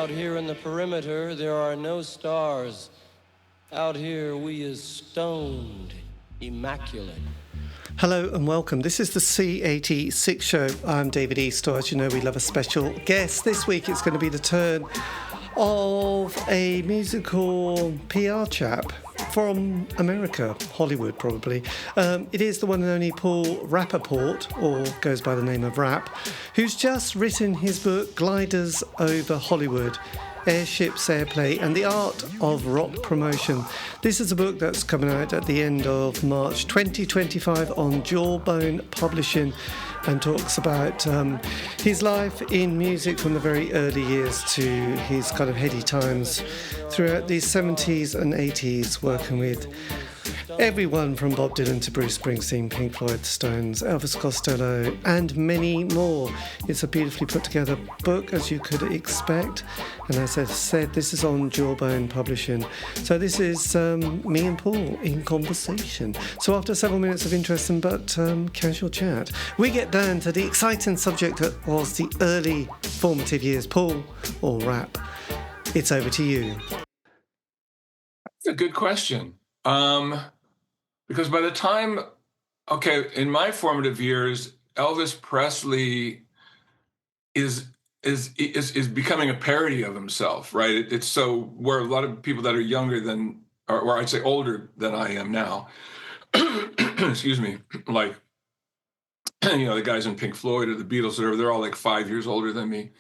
Out here in the perimeter, there are no stars. Out here, we is stoned, immaculate. Hello and welcome. This is the C86 show. I'm David Eastaugh. As you know, we love a special guest. This week it's going to be the turn of a musical PR chap from America, Hollywood probably. It is the one and only Paul Rappaport, or goes by the name of Rapp, who's just written his book Gliders Over Hollywood, Airships, Airplay and the Art of Rock Promotion. This is a book that's coming out at the end of March 2025 on Jawbone Publishing, and talks about his life in music from the very early years to his kind of heady times throughout the 70s and 80s, working with everyone from Bob Dylan to Bruce Springsteen, Pink Floyd, Stones, Elvis Costello, and many more. It's a beautifully put together book, as you could expect. And as I said, this is on Jawbone Publishing. So this is me and Paul in conversation. So after several minutes of interesting but casual chat, we get down to the exciting subject that was the early formative years. Paul, or Rapp, it's over to you. That's a good question. Because by the time, in my formative years, Elvis Presley is becoming a parody of himself, right? It's so where a lot of people that are younger than, or I'd say older than I am now, excuse me, like, the guys in Pink Floyd or the Beatles, they're all like 5 years older than me.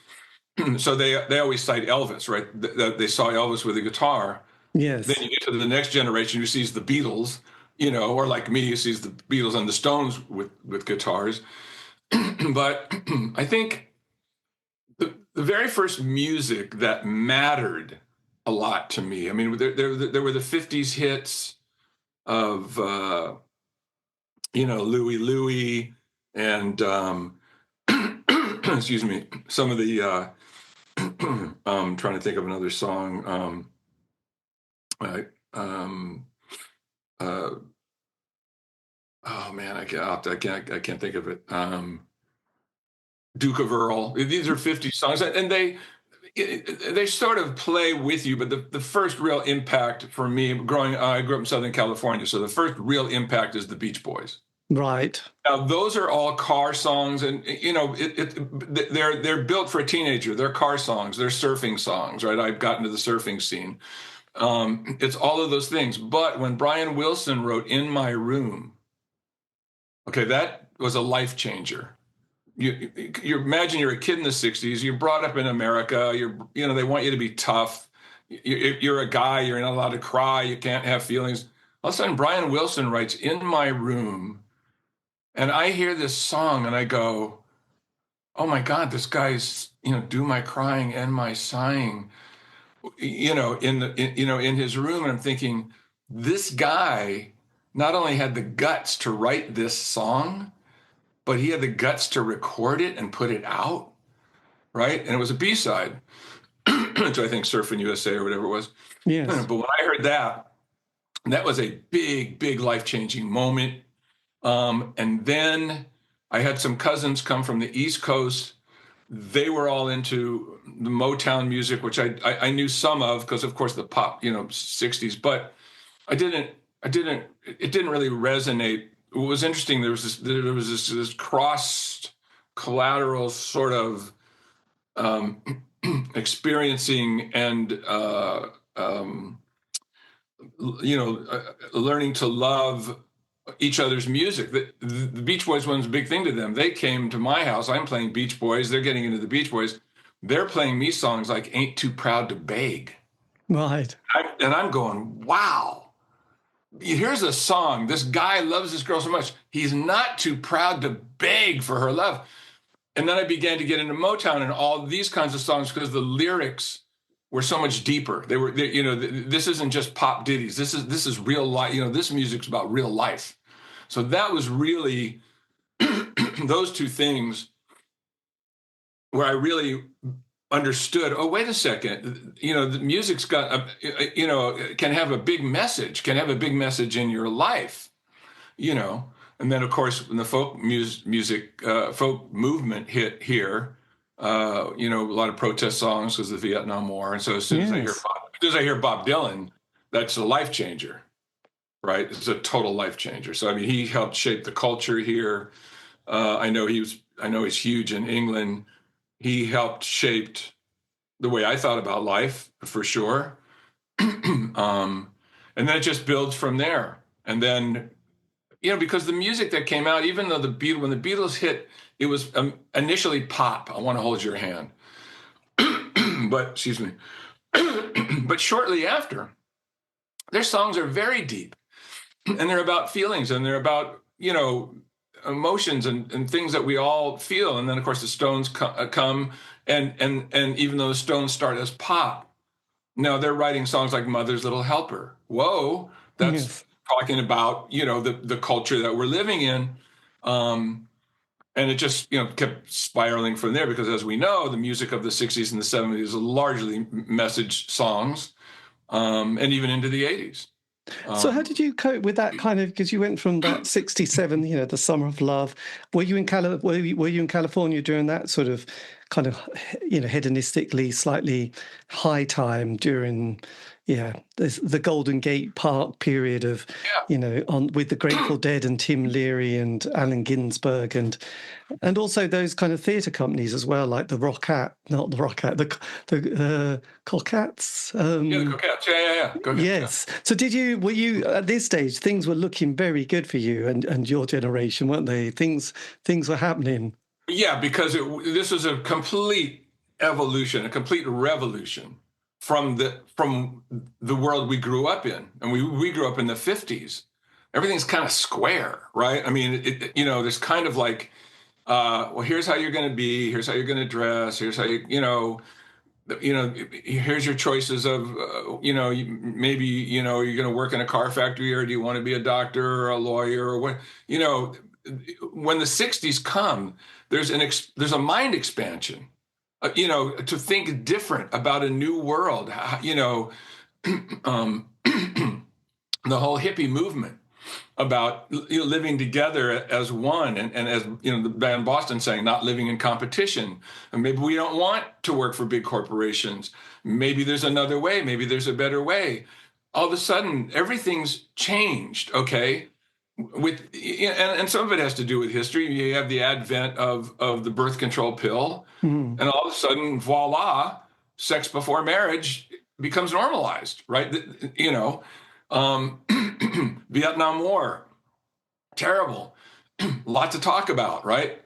So they always cite Elvis, right? They saw Elvis with a guitar. Yes. Then you get to the next generation who sees the Beatles, or like me, who sees the Beatles and the Stones with guitars. But I think the very first music that mattered a lot to me, I mean, there were the 50s hits of, Louie Louie and, excuse me, some of the, I'm trying to think of another song. Oh man, I can't think of it. Duke of Earl. These are 50 songs, and they sort of play with you. But the first real impact for me, I grew up in Southern California, so the first real impact is the Beach Boys. Right. Now, those are all car songs, and they're built for a teenager. They're car songs. They're surfing songs, right? I've gotten to the surfing scene. It's all of those things. But when Brian Wilson wrote "In My Room," that was a life changer. You imagine you're a kid in the 60s. You're brought up in America. They want you to be tough. You're a guy. You're not allowed to cry. You can't have feelings. All of a sudden, Brian Wilson writes "In My Room," and I hear this song and I go, "Oh my God, this guy's do my crying and my sighing." In his room, and I'm thinking, this guy not only had the guts to write this song, but he had the guts to record it and put it out, right? And it was a B-side to, I think, Surfing USA or whatever it was. Yes. But when I heard that was a big, big life-changing moment. And then I had some cousins come from the East Coast. They were all into the Motown music, which I knew some of because, of course, the pop, 60s, but it didn't really resonate. What was interesting, there was this cross collateral sort of experiencing and learning to love each other's music. The Beach Boys was a big thing to them. They came to my house. I'm playing Beach Boys. They're getting into the Beach Boys. They're playing me songs like "Ain't Too Proud to Beg." Right. And I'm going, wow. Here's a song. This guy loves this girl so much. He's not too proud to beg for her love. And then I began to get into Motown and all these kinds of songs because the lyrics were so much deeper. This isn't just pop ditties. This is real life. This music's about real life. So that was really those two things where I really understood, oh, wait a second, the music's got can have a big message in your life, And then, of course, when the folk music, folk movement hit here, a lot of protest songs because of the Vietnam War. And so as soon as I hear Bob Dylan, that's a life changer, right? It's a total life changer. So I mean, he helped shape the culture here. I know he's huge in England. He helped shape the way I thought about life, for sure. And then it just builds from there. And then, because the music that came out, even though when the Beatles hit, it was initially pop. I Want to Hold Your Hand. But, excuse me. But shortly after, their songs are very deep. And they're about feelings, and they're about, emotions and things that we all feel. And then, of course, the Stones come, and even though the Stones start as pop, now they're writing songs like Mother's Little Helper. Whoa, that's talking about, the culture that we're living in. And it just, kept spiraling from there, because as we know, the music of the 60s and the 70s are largely message songs, and even into the 80s. So how did you cope with that kind of, because you went from that 67, the Summer of Love. Were you in California during that sort of kind of, hedonistically slightly high time during, the Golden Gate Park period of, with the Grateful Dead and Tim Leary and Allen Ginsberg and also those kind of theatre companies as well, like the Coquettes. The Coquettes. Yes. Yeah. So were you at this stage, things were looking very good for you and your generation, weren't they? Things were happening. Yeah, because this was a complete evolution, a complete revolution from the world we grew up in. And we grew up in the 50s. Everything's kind of square, right? I mean, there's kind of like, well, here's how you're going to be, here's how you're going to dress, here's how here's your choices of, maybe, you're going to work in a car factory, or do you want to be a doctor or a lawyer or what, when the 60s come, there's a mind expansion, to think different about a new world, the whole hippie movement about living together as one, and as the band Boston saying, not living in competition. And maybe we don't want to work for big corporations. Maybe there's another way. Maybe there's a better way. All of a sudden, everything's changed. Okay. And some of it has to do with history. You have the advent of the birth control pill, and all of a sudden, voila, sex before marriage becomes normalized, right? Vietnam War, terrible, lot to talk about, right?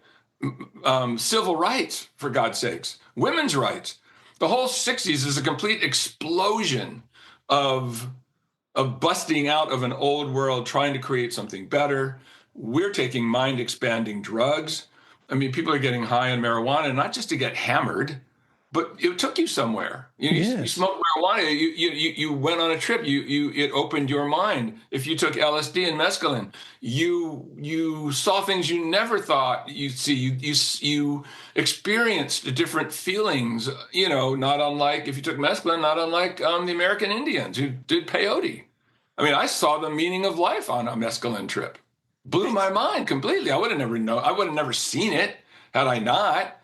Civil rights, for God's sakes, women's rights. The whole 60s is a complete explosion of busting out of an old world, trying to create something better. We're taking mind-expanding drugs. I mean, people are getting high on marijuana, not just to get hammered, but it took you somewhere. You smoked marijuana. You went on a trip. It opened your mind. If you took LSD and mescaline, you saw things you never thought you'd see. You experienced different feelings. Not unlike, if you took mescaline, not unlike the American Indians who did peyote. I mean, I saw the meaning of life on a mescaline trip. Blew my mind completely. I would have never seen it had I not.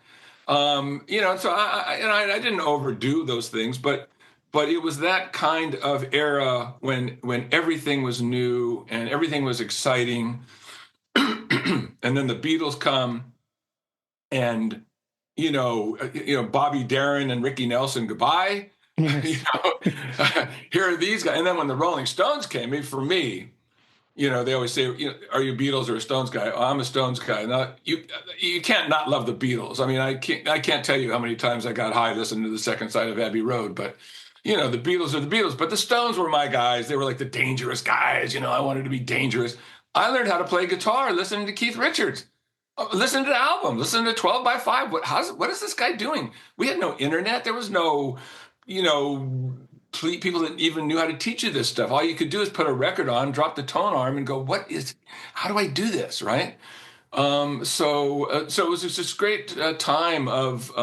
So I didn't overdo those things, but it was that kind of era when everything was new and everything was exciting. And then the Beatles come, and Bobby Darin and Ricky Nelson, goodbye. Here are these guys. And then when the Rolling Stones came, for me, they always say, are you Beatles or a Stones guy? Oh, I'm a Stones guy. Now, you can't not love the Beatles. I mean, I can't tell you how many times I got high listening to The Second Side of Abbey Road, but the Beatles are the Beatles. But the Stones were my guys. They were like the dangerous guys. I wanted to be dangerous. I learned how to play guitar listening to Keith Richards, listening to the album, listening to 12 by 5. What is this guy doing? We had no internet. There was no, people that even knew how to teach you this stuff. All you could do is put a record on, drop the tone arm, and go, how do I do this, right? So it was just this great time of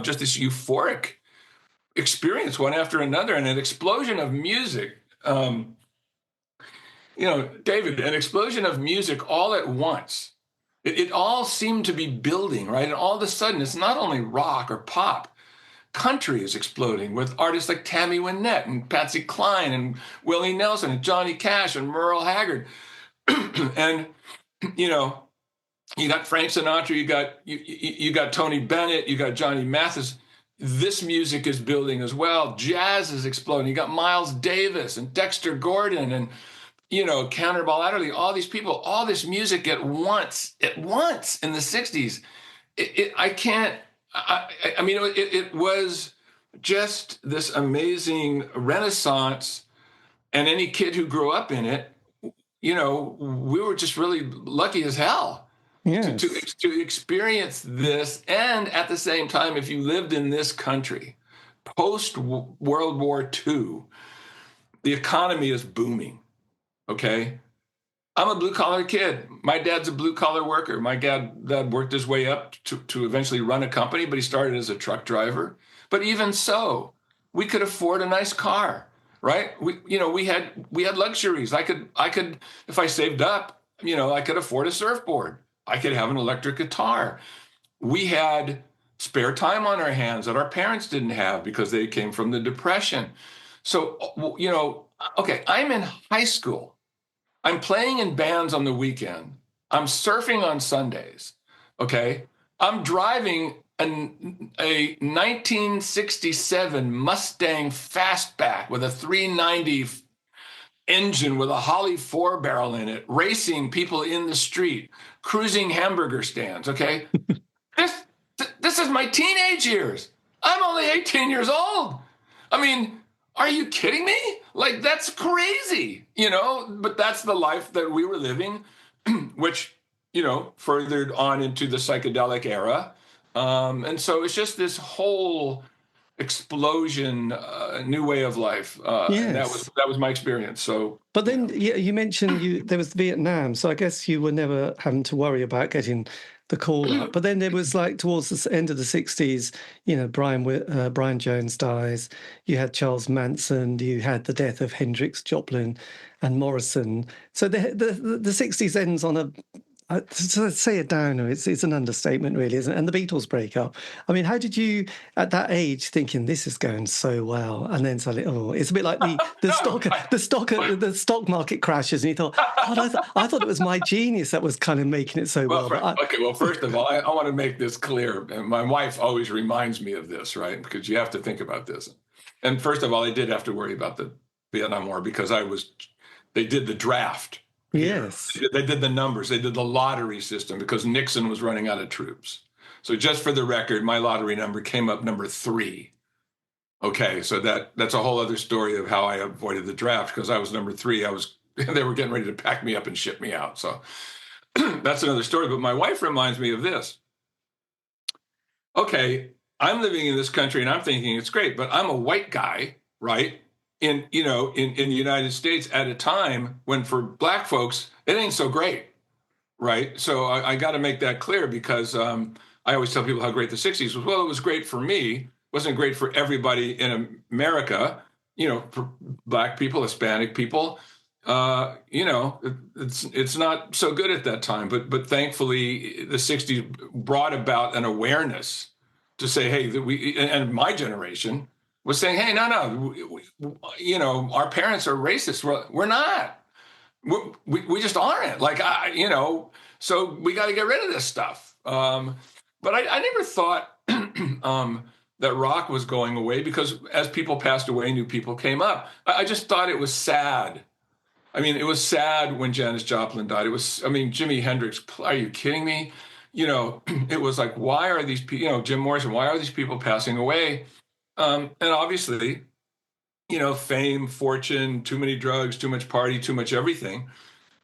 just this euphoric experience, one after another, and an explosion of music. David, an explosion of music all at once. It all seemed to be building, right? And all of a sudden, it's not only rock or pop. Country is exploding with artists like Tammy Wynette and Patsy Cline and Willie Nelson and Johnny Cash and Merle Haggard. And, you know, you got Frank Sinatra, you got Tony Bennett, you got Johnny Mathis. This music is building as well. Jazz is exploding. You got Miles Davis and Dexter Gordon and, you know, Cannonball Adderley, all these people, all this music at once in the 60s. It was just this amazing renaissance. And any kid who grew up in it, you know, we were just really lucky as hell. Yes. To experience this. And at the same time, if you lived in this country, post-World War II, the economy is booming, okay? I'm a blue-collar kid. My dad's a blue-collar worker. My dad worked his way up to eventually run a company, but he started as a truck driver. But even so, we could afford a nice car, right? We had luxuries. I could, if I saved up, you know, I could afford a surfboard. I could have an electric guitar. We had spare time on our hands that our parents didn't have because they came from the Depression. So, you know, okay, I'm in high school. I'm playing in bands on the weekend. I'm surfing on Sundays, okay? I'm driving a 1967 Mustang Fastback with a 390 engine with a Holly 4-barrel in it, racing people in the street, cruising hamburger stands, okay? This is my teenage years. I'm only 18 years old. I mean, are you kidding me? Like, that's crazy, you know? But that's the life that we were living, which, you know, furthered on into the psychedelic era. And so it's just this whole explosion, new way of life. Yes. And that was my experience. So, but then you mentioned there was Vietnam, so I guess you were never having to worry about getting the call up. But then there was, like, towards the end of the 60s, you know, Brian Jones dies. You had Charles Manson. You had the death of Hendrix, Joplin, and Morrison. So the 60s ends on a to say a downer, it's an understatement, really, isn't it? And the Beatles break up. I mean, how did you, at that age, thinking this is going so well, and then suddenly, it's a bit like the stock market crashes, and you thought, God, I thought it was my genius that was kind of making it so well. Well, first of all, I want to make this clear, and my wife always reminds me of this, right? Because you have to think about this. And first of all, I did have to worry about the Vietnam War because they did the draft. Yes. They did the numbers. They did the lottery system because Nixon was running out of troops. So just for the record, my lottery number came up number 3. Okay, so that's a whole other story of how I avoided the draft because I was number 3. They were getting ready to pack me up and ship me out. So that's another story. But my wife reminds me of this. Okay, I'm living in this country and I'm thinking it's great, but I'm a white guy, right? In the United States at a time when for black folks, it ain't so great, right? So I got to make that clear because I always tell people how great the 60s was. Well, it was great for me. It wasn't great for everybody in America, you know, for black people, Hispanic people. You know, it's not so good at that time. But thankfully, the 60s brought about an awareness to say, hey, that and my generation was saying, hey, no, you know, our parents are racist. We're not. We just aren't. Like, you know, so we got to get rid of this stuff. But I never thought that rock was going away because as people passed away, new people came up. I just thought it was sad. I mean, it was sad when Janis Joplin died. Jimi Hendrix, are you kidding me? You know, it was like, why are these people, you know, Jim Morrison, why are these people passing away? And obviously, you know, fame, fortune, too many drugs, too much party, too much everything,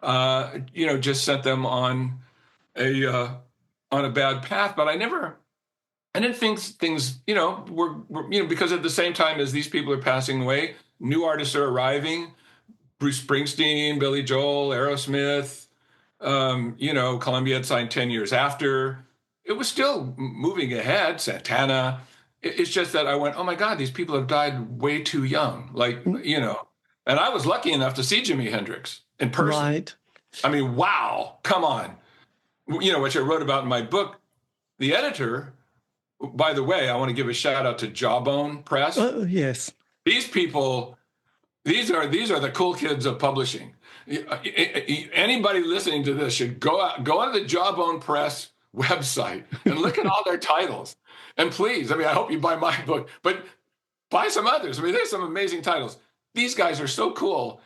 you know, just sent them on a bad path. But I didn't think things, you know, were, you know, because at the same time as these people are passing away, new artists are arriving. Bruce Springsteen, Billy Joel, Aerosmith, you know, Columbia had signed 10 years after. It was still moving ahead, Santana. It's just that I went, oh my God, these people have died way too young. Like, you know, and I was lucky enough to see Jimi Hendrix in person. Right. I mean, wow, come on. which I wrote about in my book, the editor, by the way, I want to give a shout out to Jawbone Press. Yes. These people, these are the cool kids of publishing. Anybody listening to this should go on the Jawbone Press website and look at all their titles. And please, I hope you buy my book, but buy some others. There's some amazing titles. These guys are so cool.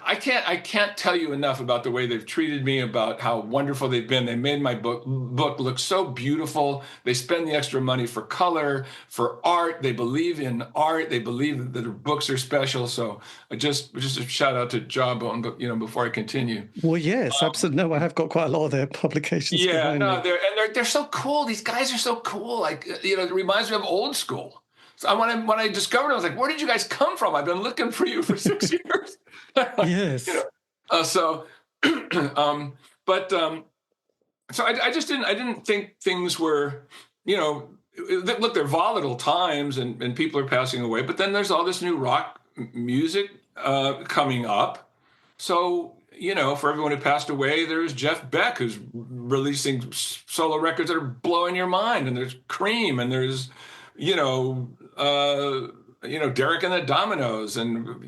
I can't tell you enough about the way they've treated me, about how wonderful they've been. They made my book look so beautiful. They spend the extra money for color, for art. They believe in art. They believe that their books are special. So just a shout out to Jawbone, but before I continue. Well, yes, absolutely. No, I have got quite a lot of their publications. Yeah, no, they're so cool. These guys are so cool. Like, it reminds me of old school. So when I discovered it, I was like, where did you guys come from? I've been looking for you for 6 years. Yes. So I just didn't think things were, look, they're volatile times and people are passing away, but then there's all this new rock music coming up. So, for everyone who passed away, there's Jeff Beck, who's releasing solo records that are blowing your mind. And there's Cream, and there's, Derek and the Dominoes, and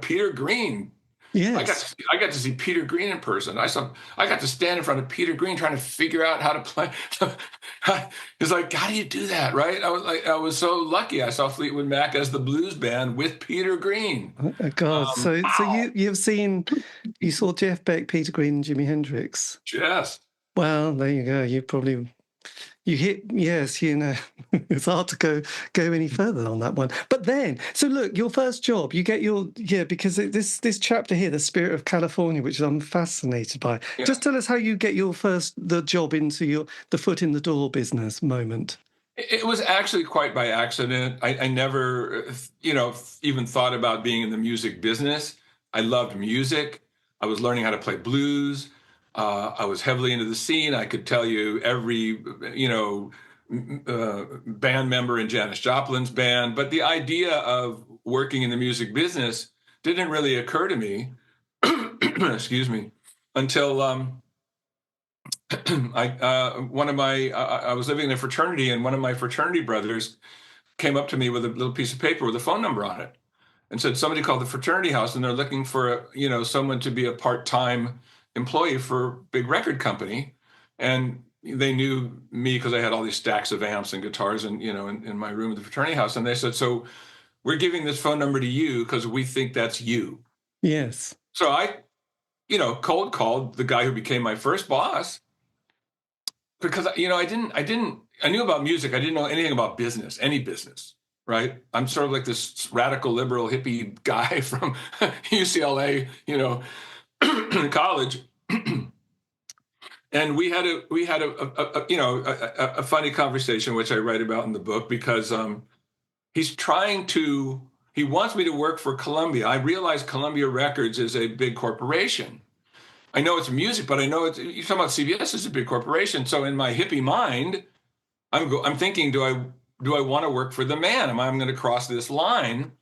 Peter Green. Yes, I got to see Peter Green in person. I got to stand in front of Peter Green trying to figure out how to play. It's like, how do you do that, right? I was so lucky. I saw Fleetwood Mac as the blues band with Peter Green. Oh God! So you saw Jeff Beck, Peter Green, and Jimi Hendrix. Yes. Well, there you go. You hit, yes, it's hard to go any further on that one. But then, so look, your first job, you get because this chapter here, The Spirit of California, which I'm fascinated by. Yeah. Just tell us how you get the job into the foot in the door business moment. It was actually quite by accident. I never, even thought about being in the music business. I loved music. I was learning how to play blues. I was heavily into the scene. I could tell you every, band member in Janis Joplin's band. But the idea of working in the music business didn't really occur to me, excuse me, until I was living in a fraternity, and one of my fraternity brothers came up to me with a little piece of paper with a phone number on it and said, somebody called the fraternity house and they're looking for, someone to be a part-time employee for a big record company. And they knew me because I had all these stacks of amps and guitars and in my room at the fraternity house. And they said, so we're giving this phone number to you because we think that's you. Yes. So I cold called the guy who became my first boss, because I knew about music. I didn't know anything about business, any business, right? I'm sort of like this radical liberal hippie guy from UCLA, college. And we had a funny conversation, which I write about in the book, because he wants me to work for Columbia. I realize Columbia Records is a big corporation. I know it's music, but I know you're talking about CBS is a big corporation. So in my hippie mind, I'm thinking, do I want to work for the man? Am I going to cross this line?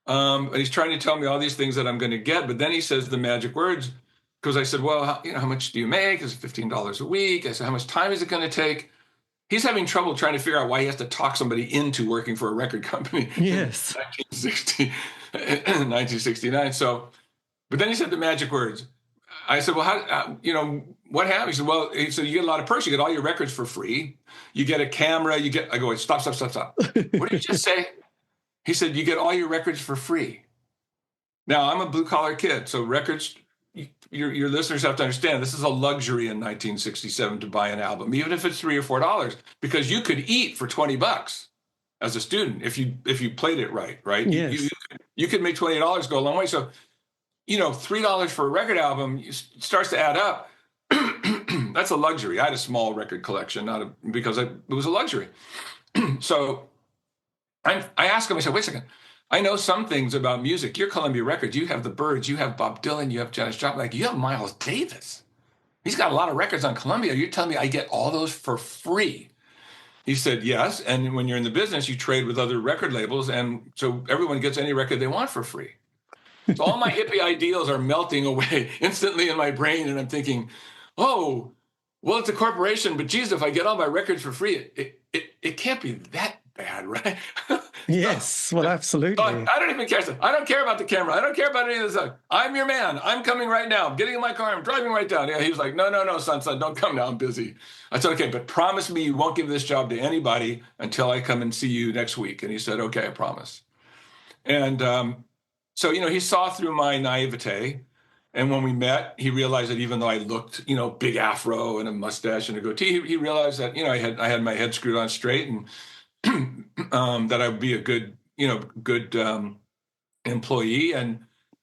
And he's trying to tell me all these things that I'm going to get, but then he says the magic words. Because I said, well, how much do you make? Is it $15 a week? I said, how much time is it going to take? He's having trouble trying to figure out why he has to talk somebody into working for a record company. Yes. In 1969. So, but then he said the magic words. I said, well, how, what happened? He said, well, you get a lot of perks. You get all your records for free. You get a camera. I go, wait, stop. What did you just say? He said, you get all your records for free. Now, I'm a blue-collar kid, so records, your listeners have to understand, this is a luxury in 1967 to buy an album, even if it's $3 or $4, because you could eat for $20 as a student if you played it right? Yes. You could make $20 go a long way. So, $3 for a record album starts to add up. That's a luxury. I had a small record collection, because it was a luxury. So I asked him, I said, wait a second. I know some things about music. You're Columbia Records. You have the Byrds. You have Bob Dylan. You have Janis Joplin. Like, you have Miles Davis. He's got a lot of records on Columbia. You're telling me I get all those for free? He said, yes. And when you're in the business, you trade with other record labels. And so everyone gets any record they want for free. So all my hippie ideals are melting away instantly in my brain. And I'm thinking, oh, well, it's a corporation, but geez, if I get all my records for free, it can't be that bad, right? Yes, well, So absolutely. I don't even care. I don't care about the camera. I don't care about any of this stuff. I'm your man. I'm coming right now. I'm getting in my car. I'm driving right down. Yeah, he was like, no, son, don't come now. I'm busy. I said, okay, but promise me you won't give this job to anybody until I come and see you next week. And he said, okay, I promise. And so, he saw through my naivete. And when we met, he realized that even though I looked, big afro and a mustache and a goatee, he realized that, I had my head screwed on straight, and that I would be a good employee. And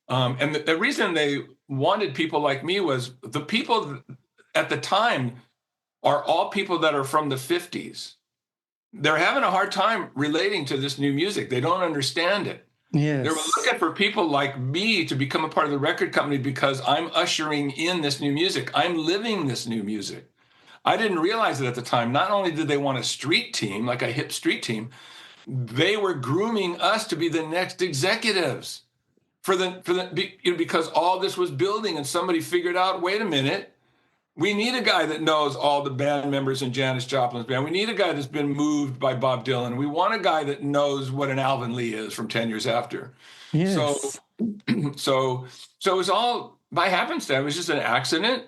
the reason they wanted people like me was the people at the time are all people that are from the 50s. They're having a hard time relating to this new music. They don't understand it. Yes. They were looking for people like me to become a part of the record company because I'm ushering in this new music. I'm living this new music. I didn't realize it at the time. Not only did they want a street team, like a hip street team, they were grooming us to be the next executives because all this was building, and somebody figured out, wait a minute, we need a guy that knows all the band members in Janis Joplin's band. We need a guy that's been moved by Bob Dylan. We want a guy that knows what an Alvin Lee is from 10 years after. Yes. So it was all by happenstance. It was just an accident.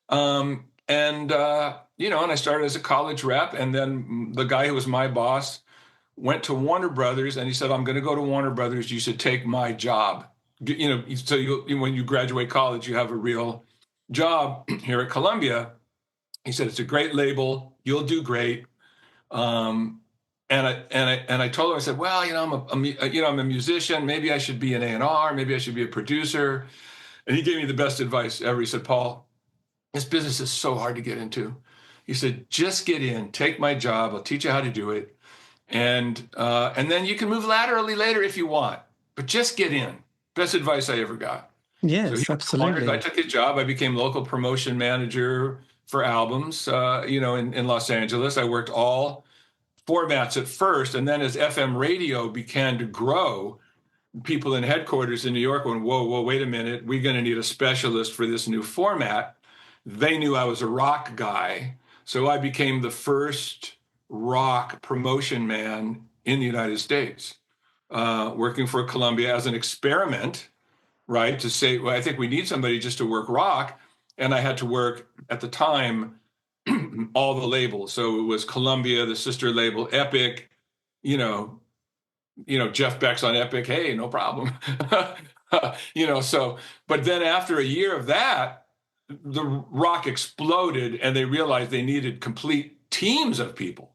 And I started as a college rep, and then the guy who was my boss went to Warner Brothers, and he said, I'm going to go to Warner Brothers. You should take my job. So when you graduate college, you have a real job here at Columbia. He said, it's a great label. You'll do great. And I told him, I said, well, I'm a musician. Maybe I should be an A&R. Maybe I should be a producer. And he gave me the best advice ever. He said, Paul, this business is so hard to get into. He said, just get in, take my job. I'll teach you how to do it. And then you can move laterally later if you want, but just get in. Best advice I ever got. Yes, so absolutely. I took his job. I became local promotion manager for albums, in Los Angeles. I worked all formats at first. And then as FM radio began to grow, people in headquarters in New York went, whoa, wait a minute. We're going to need a specialist for this new format. They knew I was a rock guy. So I became the first rock promotion man in the United States, working for Columbia as an experiment, right? To say, well, I think we need somebody just to work rock. And I had to work at the time, all the labels. So it was Columbia, the sister label, Epic, Jeff Beck's on Epic. Hey, no problem. But then after a year of that, the rock exploded, and they realized they needed complete teams of people,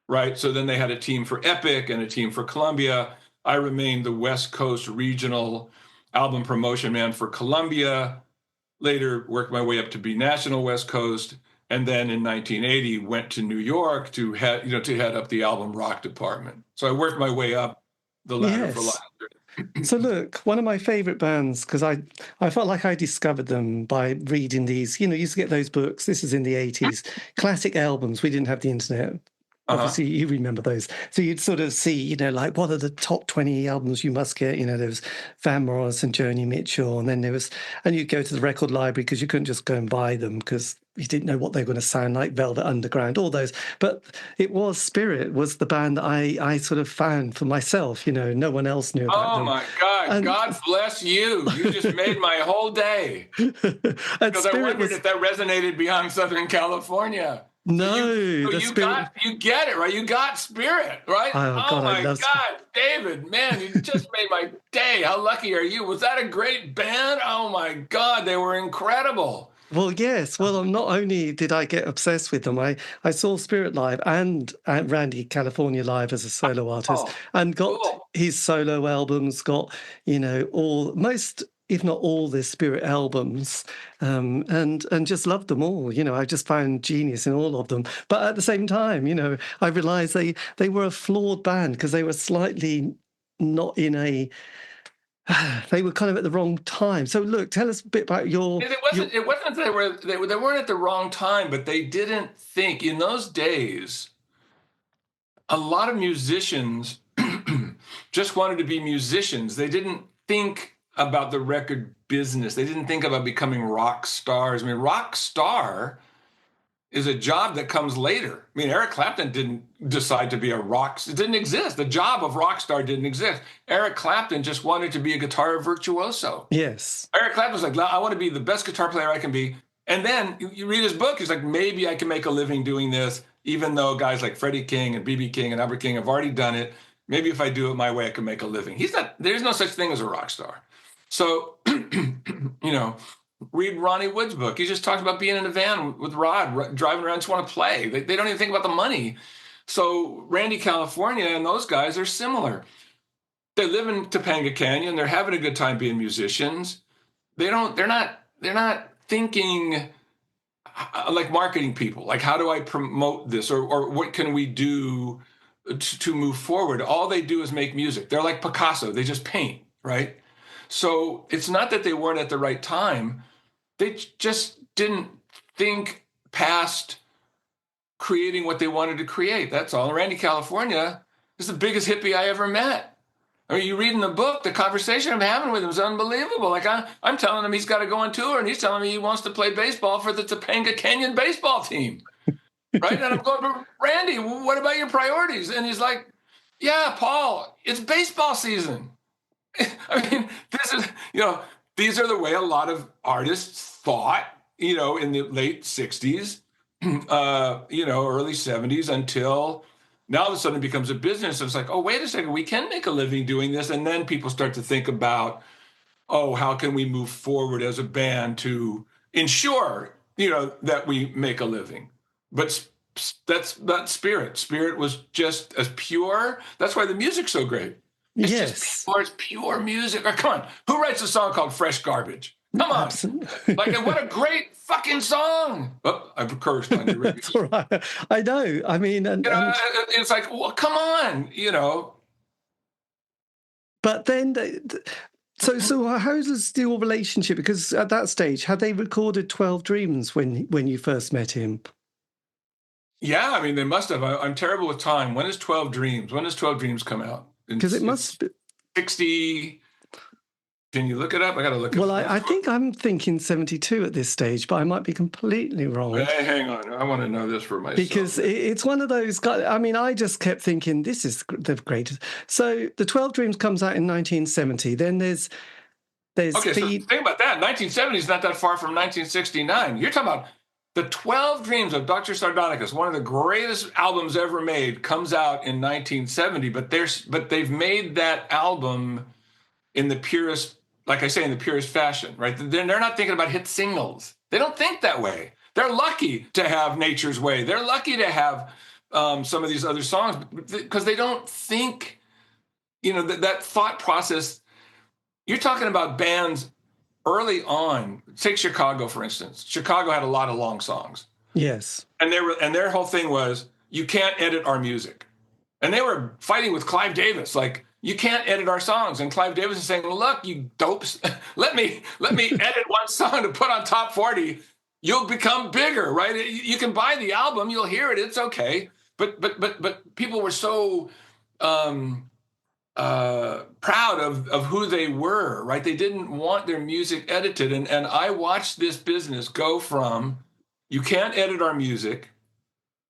right? So then they had a team for Epic and a team for Columbia. I remained the West Coast regional album promotion man for Columbia, later worked my way up to be national West Coast, and then in 1980 went to New York to head up the album rock department. So I worked my way up the ladder for life. So look, one of my favorite bands, because I felt like I discovered them by reading these, you used to get those books. This is in the 80s, classic albums. We didn't have the internet. Obviously, you remember those. So you'd sort of see, like, what are the top 20 albums you must get? There was Van Morrison, Joni Mitchell, and then and you'd go to the record library because you couldn't just go and buy them because you didn't know what they were going to sound like, Velvet Underground, all those. But it was Spirit was the band that I sort of found for myself. No one else knew about them. Oh, my God. And God bless you. You just made my whole day. Because I wondered if that resonated beyond Southern California. No, you get it, right? You got Spirit, right? Oh my God, David, man, you just made my day. How lucky are you? Was that a great band? Oh my God, they were incredible. Well, yes. Well, not only did I get obsessed with them, I saw Spirit live and Randy California live as a solo artist, and got his solo albums, got most, if not all, the Spirit albums, and just loved them all. I just found genius in all of them. But at the same time, I realised they were a flawed band because they were slightly not in a. They were kind of at the wrong time. So look, tell us a bit about your. It wasn't they weren't at the wrong time, but they didn't think in those days. A lot of musicians just wanted to be musicians. They didn't think about the record business. They didn't think about becoming rock stars. I mean, rock star is a job that comes later. I mean, Eric Clapton didn't decide to be a rock. It didn't exist. The job of rock star didn't exist. Eric Clapton just wanted to be a guitar virtuoso. Yes. Eric Clapton was like, I want to be the best guitar player I can be. And then you read his book, he's like, maybe I can make a living doing this, even though guys like Freddie King and B.B. King and Albert King have already done it. Maybe if I do it my way, I can make a living. There's no such thing as a rock star. So, read Ronnie Wood's book. He just talks about being in a van with Rod, driving around, just want to play. They don't even think about the money. So Randy California and those guys are similar. They live in Topanga Canyon. They're having a good time being musicians. They're not thinking like marketing people. Like, how do I promote this, or what can we do to move forward? All they do is make music. They're like Picasso. They just paint, right? So it's not that they weren't at the right time. They just didn't think past creating what they wanted to create. That's all. And Randy California is the biggest hippie I ever met. I mean, you read in the book, the conversation I'm having with him is unbelievable. Like, I'm telling him he's got to go on tour, and he's telling me he wants to play baseball for the Topanga Canyon baseball team. Right? And I'm going, Randy, what about your priorities? And he's like, yeah, Paul, it's baseball season. I mean, these are the way a lot of artists thought, in the late 60s, early 70s, until now all of a sudden it becomes a business. It's like, oh, wait a second, we can make a living doing this. And then people start to think about, oh, how can we move forward as a band to ensure, that we make a living? But that's not Spirit. Spirit was just as pure. That's why the music's so great. It's just pure, it's pure music. Or, come on, who writes a song called Fresh Garbage? Come on. Like, what a great fucking song. Oh, I've cursed on you. That's all right. I know. I mean, it's like, well, come on, But then, so how does your relationship? Because at that stage, had they recorded 12 Dreams when you first met him? Yeah, I mean, they must have. I'm terrible with time. When is 12 Dreams? When does 12 Dreams come out? Because it must be 60. Can you look it up? I got to look it up. Well, I think I'm thinking 72 at this stage, but I might be completely wrong. Hey, hang on. I want to know this for myself. Because it's one of those guys. I mean, I just kept thinking, this is the greatest. So the 12 Dreams comes out in 1970. Then there's okay, so think about that. 1970 is not that far from 1969. You're talking about the 12 Dreams of Dr. Sardonicus, one of the greatest albums ever made, comes out in 1970. But they've made that album in the purest, like I say, in the purest fashion, right? They're not thinking about hit singles. They don't think that way. They're lucky to have Nature's Way. They're lucky to have some of these other songs because they don't think, that thought process. You're talking about bands early on. Take Chicago, for instance. Chicago had a lot of long songs. Yes. And their whole thing was, you can't edit our music. And they were fighting with Clive Davis, like, you can't edit our songs. And Clive Davis is saying, well, look, you dopes, let me edit one song to put on top 40. You'll become bigger, right? You can buy the album, you'll hear it, it's okay. But people were so proud of who they were, right? They didn't want their music edited. And I watched this business go from, you can't edit our music,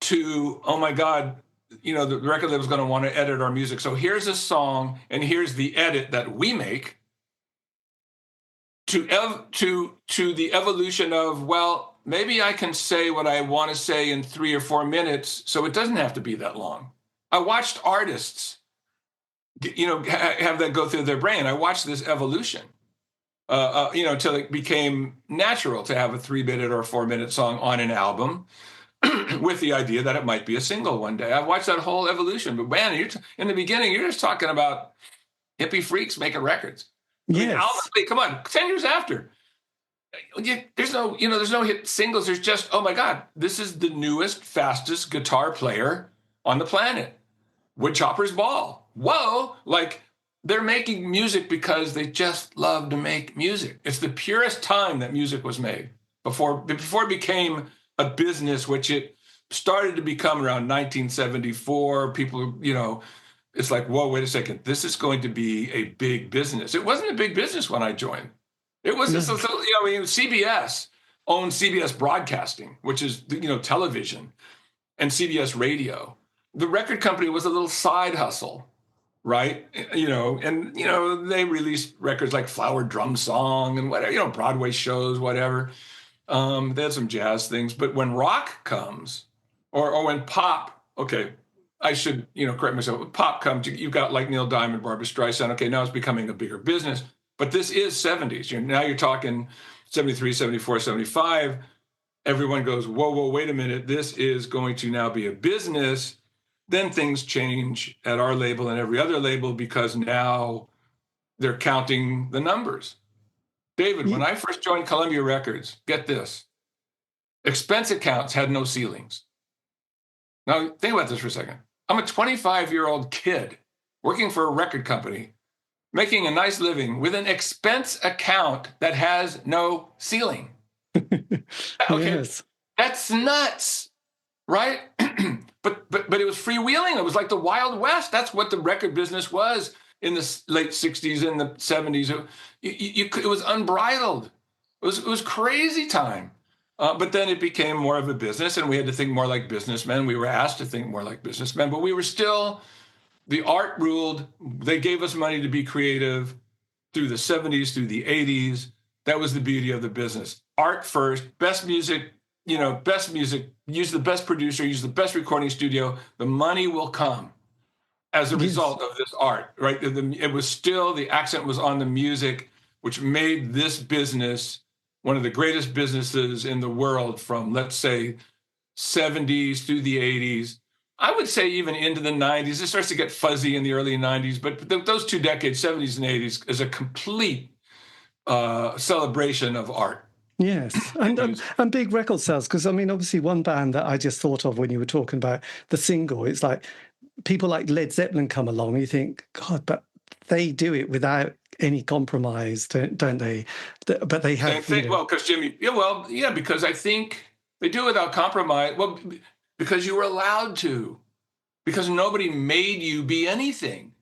to, oh my God, the record label's going to want to edit our music. So here's a song, and here's the edit that we make. To the evolution of, well, maybe I can say what I want to say in 3 or 4 minutes, so it doesn't have to be that long. I watched artists, have that go through their brain. I watched this evolution, till it became natural to have a 3-minute or 4-minute song on an album, with the idea that it might be a single one day. I watched that whole evolution. But man, in the beginning, you're just talking about hippie freaks making records. Yes. I mean, come on, 10 years after. There's no hit singles. There's just, oh my God, this is the newest, fastest guitar player on the planet. Woodchopper's Ball. Whoa, like, they're making music because they just love to make music. It's the purest time that music was made before it became a business, which it started to become around 1974. People, it's like, whoa, wait a second. This is going to be a big business. It wasn't a big business when I joined. It was just, CBS owned CBS Broadcasting, which is, television, and CBS Radio. The record company was a little side hustle, right? They released records like Flower Drum Song and whatever, Broadway shows, whatever. They had some jazz things. But when rock comes, or when pop, okay, I should, correct myself. When pop comes, you've got like Neil Diamond, Barbra Streisand. Okay, now it's becoming a bigger business. But this is 70s. Now you're talking 73, 74, 75. Everyone goes, whoa, wait a minute. This is going to now be a business. Then things change at our label and every other label because now they're counting the numbers. David, when I first joined Columbia Records, get this, expense accounts had no ceilings. Now, think about this for a second. I'm a 25-year-old kid working for a record company, making a nice living with an expense account that has no ceiling. Okay, yes. That's nuts, right? but it was freewheeling. It was like the Wild West. That's what the record business was in the late 60s and the 70s. It was unbridled. It was crazy time. But then it became more of a business, and we had to think more like businessmen. We were asked to think more like businessmen, but we were still, the art ruled. They gave us money to be creative through the 70s, through the 80s. That was the beauty of the business. Art first, best music, use the best producer, use the best recording studio. The money will come as a result of this art, right? It was still, the accent was on the music, which made this business one of the greatest businesses in the world from, let's say, 70s through the 80s. I would say even into the 90s. It starts to get fuzzy in the early 90s, but those 2 decades, 70s and 80s, is a complete celebration of art. Yes, and big record sales, because, I mean, obviously one band that I just thought of when you were talking about the single, it's like people like Led Zeppelin come along and you think, God, but they do it without any compromise, don't they? But they have... Well, because Jimmy, because I think they do it without compromise. Well, because you were allowed to, because nobody made you be anything,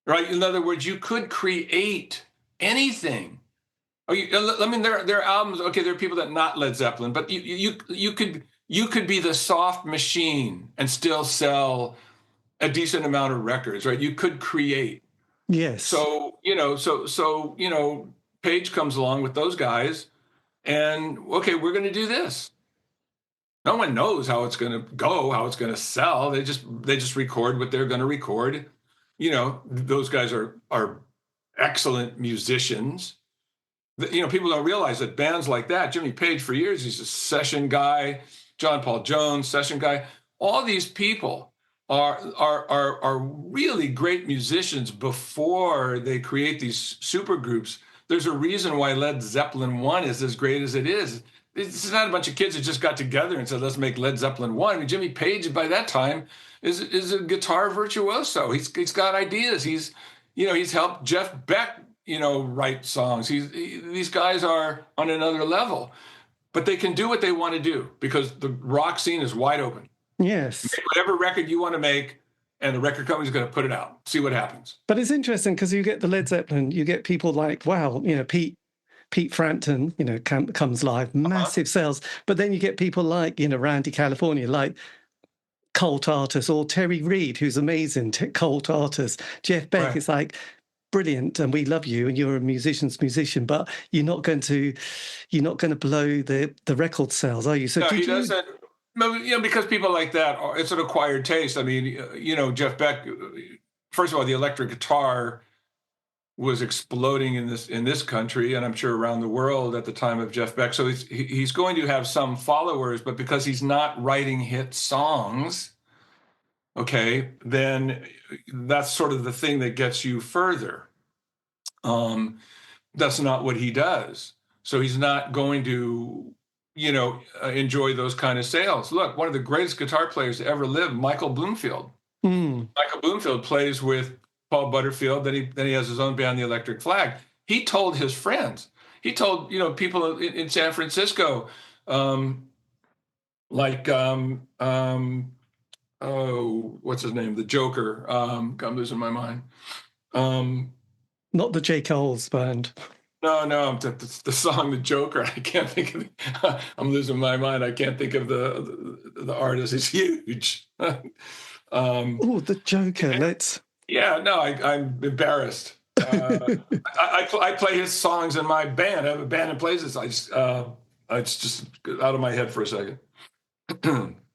right? In other words, you could create anything. There are albums. Okay, there are people that not Led Zeppelin, but you could be the Soft Machine and still sell a decent amount of records, right? You could create. Yes. So Page comes along with those guys, and okay, we're going to do this. No one knows how it's going to go, how it's going to sell. They just record what they're going to record. Those guys are excellent musicians. People don't realize that bands like that, Jimmy Page for years, he's a session guy, John Paul Jones, session guy. All these people are really great musicians before they create these super groups. There's a reason why Led Zeppelin 1 is as great as it is. It's not a bunch of kids that just got together and said, let's make Led Zeppelin 1. I mean, Jimmy Page, by that time, is a guitar virtuoso. He's got ideas. He's helped Jeff Beck write songs. These guys are on another level, but they can do what they want to do because the rock scene is wide open. Yes. Make whatever record you want to make, and the record company's going to put it out. See what happens. But it's interesting because you get the Led Zeppelin, you get people like, Pete Frampton, comes live, massive sales. But then you get people like, Randy California, like cult artists, or Terry Reid, who's amazing, cult artist. Jeff Beck is like, brilliant, and we love you, and you're a musician's musician, but you're not going to blow the record sales, are you? So no, he doesn't. Because people like that, it's an acquired taste. I mean, Jeff Beck. First of all, the electric guitar was exploding in this country, and I'm sure around the world at the time of Jeff Beck. So he's going to have some followers, but because he's not writing hit songs, okay, then that's sort of the thing that gets you further. That's not what he does. So he's not going to, enjoy those kind of sales. Look, one of the greatest guitar players to ever live, Michael Bloomfield. Michael Bloomfield plays with Paul Butterfield. Then he has his own band, the Electric Flag. He told his friends. He told, people in San Francisco, what's his name? The Joker. I'm losing my mind. Not the J. Cole's band. No, the song "The Joker." I can't think of. I'm losing my mind. I can't think of the artist. It's huge. Oh, the Joker. Let's. Yeah, no, I'm embarrassed. I play his songs in my band. I have a band that plays this. It's just out of my head for a second.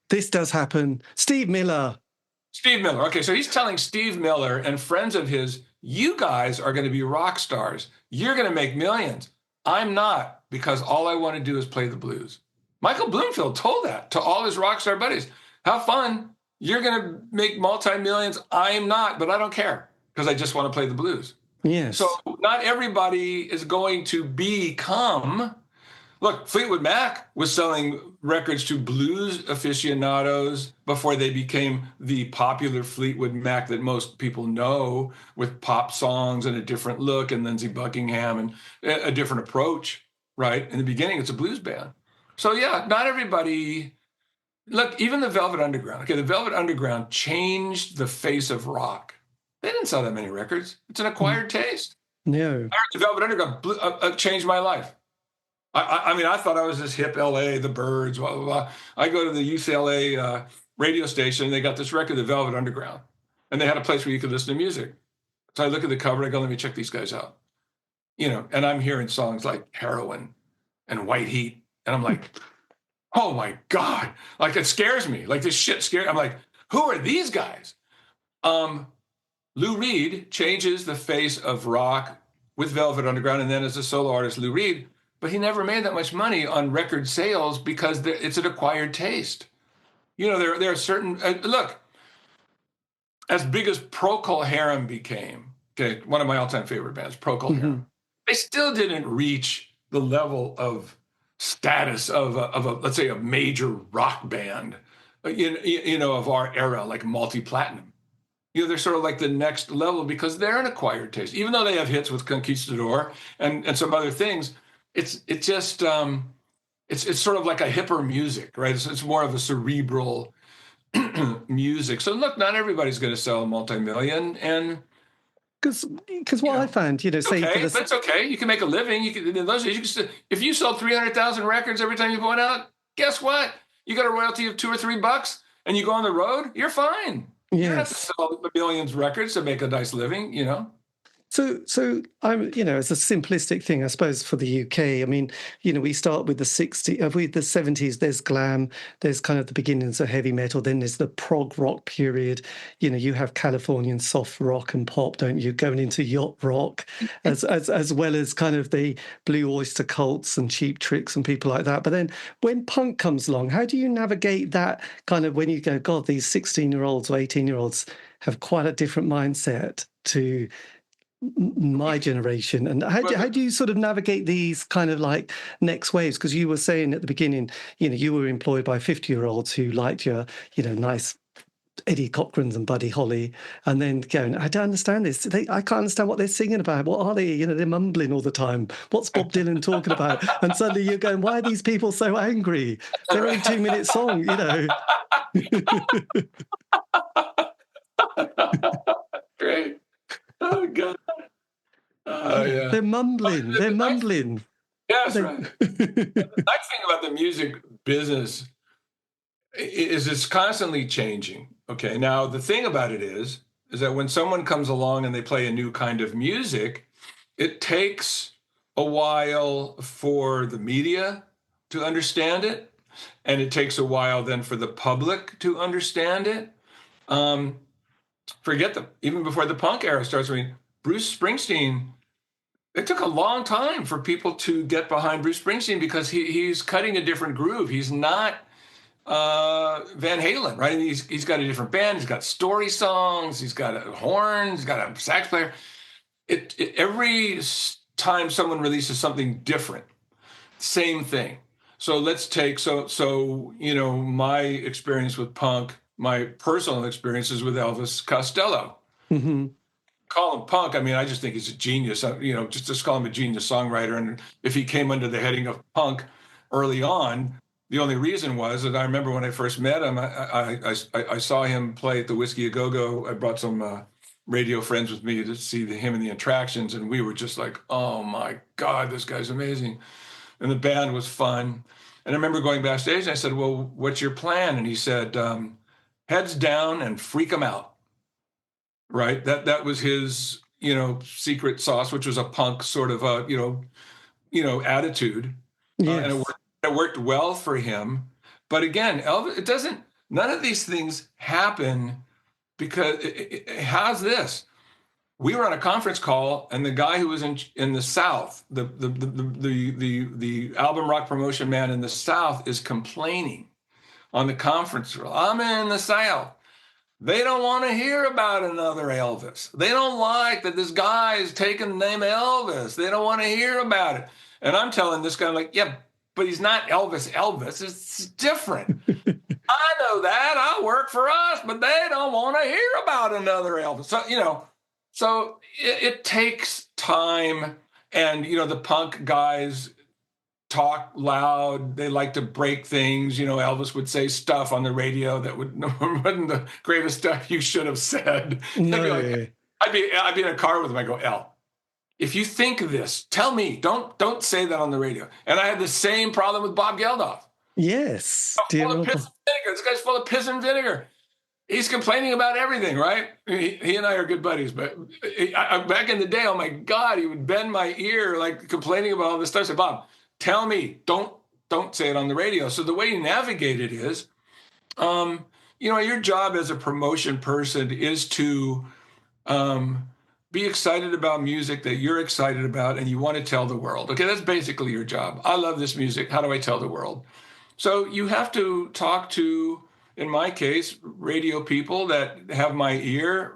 This does happen. Steve Miller. Steve Miller. Okay, so he's telling Steve Miller and friends of his, you guys are going to be rock stars. You're going to make millions. I'm not, because all I want to do is play the blues. Michael Bloomfield told that to all his rock star buddies. Have fun. You're going to make multi-millions. I'm not, but I don't care because I just want to play the blues. Yes. So not everybody is going to become. Look, Fleetwood Mac was selling records to blues aficionados before they became the popular Fleetwood Mac that most people know, with pop songs and a different look, and Lindsey Buckingham and a different approach, right? In the beginning, it's a blues band. So yeah, not everybody. Look, even the Velvet Underground. Okay, the Velvet Underground changed the face of rock. They didn't sell that many records. It's an acquired taste. No. I heard the Velvet Underground changed my life. I mean, I thought I was this hip LA, the Birds, blah, blah, blah. I go to the UCLA radio station, and they got this record, the Velvet Underground. And they had a place where you could listen to music. So I look at the cover, and I go, let me check these guys out. You know, and I'm hearing songs like Heroin and White Heat. And I'm like, oh my God. Like, it scares me. Like, this shit scares. I'm like, who are these guys? Lou Reed changes the face of rock with Velvet Underground, and then as a solo artist, Lou Reed. But he never made that much money on record sales because it's an acquired taste. You know, there are certain, look, as big as Procol Harum became, okay, one of my all-time favorite bands, Procol Harum, they still didn't reach the level of status of a let's say, a major rock band, you know, of our era, like multi-platinum. You know, they're sort of like the next level because they're an acquired taste. Even though they have hits with Conquistador and some other things, it's just it's sort of like a hipper music, right? It's more of a cerebral music. So look, not everybody's going to sell a multi-million, and because what I found, you know, say okay, for but it's okay. You can make a living. You can, in those days, you can still, if you sold 300,000 records every time you put one out, guess what? You got a royalty of $2 or $3, and you go on the road, you're fine. Yes. You don't have to sell millions of records to make a nice living, you know. So I'm, you know, as a simplistic thing, I suppose, for the UK, I mean, you know, we start with the 70s, there's glam, there's kind of the beginnings of heavy metal, then there's the prog rock period. You know, you have Californian soft rock and pop, don't you, going into yacht rock, as well as kind of the Blue Oyster Cults and Cheap Tricks and people like that. But then when punk comes along, how do you navigate that kind of, when you go, God, these 16-year-olds or 18-year-olds have quite a different mindset to my generation, and how do you sort of navigate these kind of like next waves? Because you were saying at the beginning, you know, you were employed by 50-year-olds who liked your, you know, nice Eddie Cochrans and Buddy Holly, and then going, I don't understand this. I can't understand what they're singing about. What are they? You know, they're mumbling all the time. What's Bob Dylan talking about? And suddenly you're going, why are these people so angry? They're only 2-minute song, you know. Great. Oh God. Oh yeah. They're mumbling. They're mumbling. Yeah, that's right. The nice thing about the music business is it's constantly changing. Okay. Now the thing about it is that when someone comes along and they play a new kind of music, it takes a while for the media to understand it, and it takes a while then for the public to understand it. Forget them. Even before the punk era starts, I mean, Bruce Springsteen, it took a long time for people to get behind Bruce Springsteen because he's cutting a different groove. He's not Van Halen, right? He's got a different band. He's got story songs. He's got a horn. He's got a sax player. Every time someone releases something different, same thing. So let's take, so you know, my experience with punk, my personal experiences with Elvis Costello. Mm-hmm. Call him punk. I mean, I just think he's a genius. You know, just call him a genius songwriter. And if he came under the heading of punk early on, the only reason was that I remember when I first met him, I saw him play at the Whiskey A Go-Go. I brought some radio friends with me to see him in the Attractions, and we were just like, oh my God, this guy's amazing. And the band was fun. And I remember going backstage and I said, well, what's your plan? And he said, heads down and freak them out. Right? That was his, secret sauce, which was a punk sort of attitude. Yes. And it worked well for him. But again, Elvis, none of these things happen because how's this? We were on a conference call, and the guy who was in the South, the album rock promotion man in the South, is complaining on the conference. I'm in the South. They don't want to hear about another Elvis. They don't like that this guy is taking the name Elvis. They don't want to hear about it. And I'm telling this guy, like, yeah, but he's not Elvis. It's different. I know that. I work for us, but they don't want to hear about another Elvis. So, it takes time. And, the punk guys talk loud. They like to break things. Elvis would say stuff on the radio that wasn't the greatest stuff you should have said. No. I'd be in a car with him. I go, El, if you think of this, tell me. Don't say that on the radio. And I had the same problem with Bob Geldof. Yes. Full of piss and vinegar. This guy's full of piss and vinegar. He's complaining about everything, right? He and I are good buddies, but back in the day, oh my God, he would bend my ear, like complaining about all this stuff. I said, Bob, tell me, don't say it on the radio. So the way you navigate it is, your job as a promotion person is to be excited about music that you're excited about and you want to tell the world. Okay, that's basically your job. I love this music. How do I tell the world? So you have to talk to, in my case, radio people that have my ear,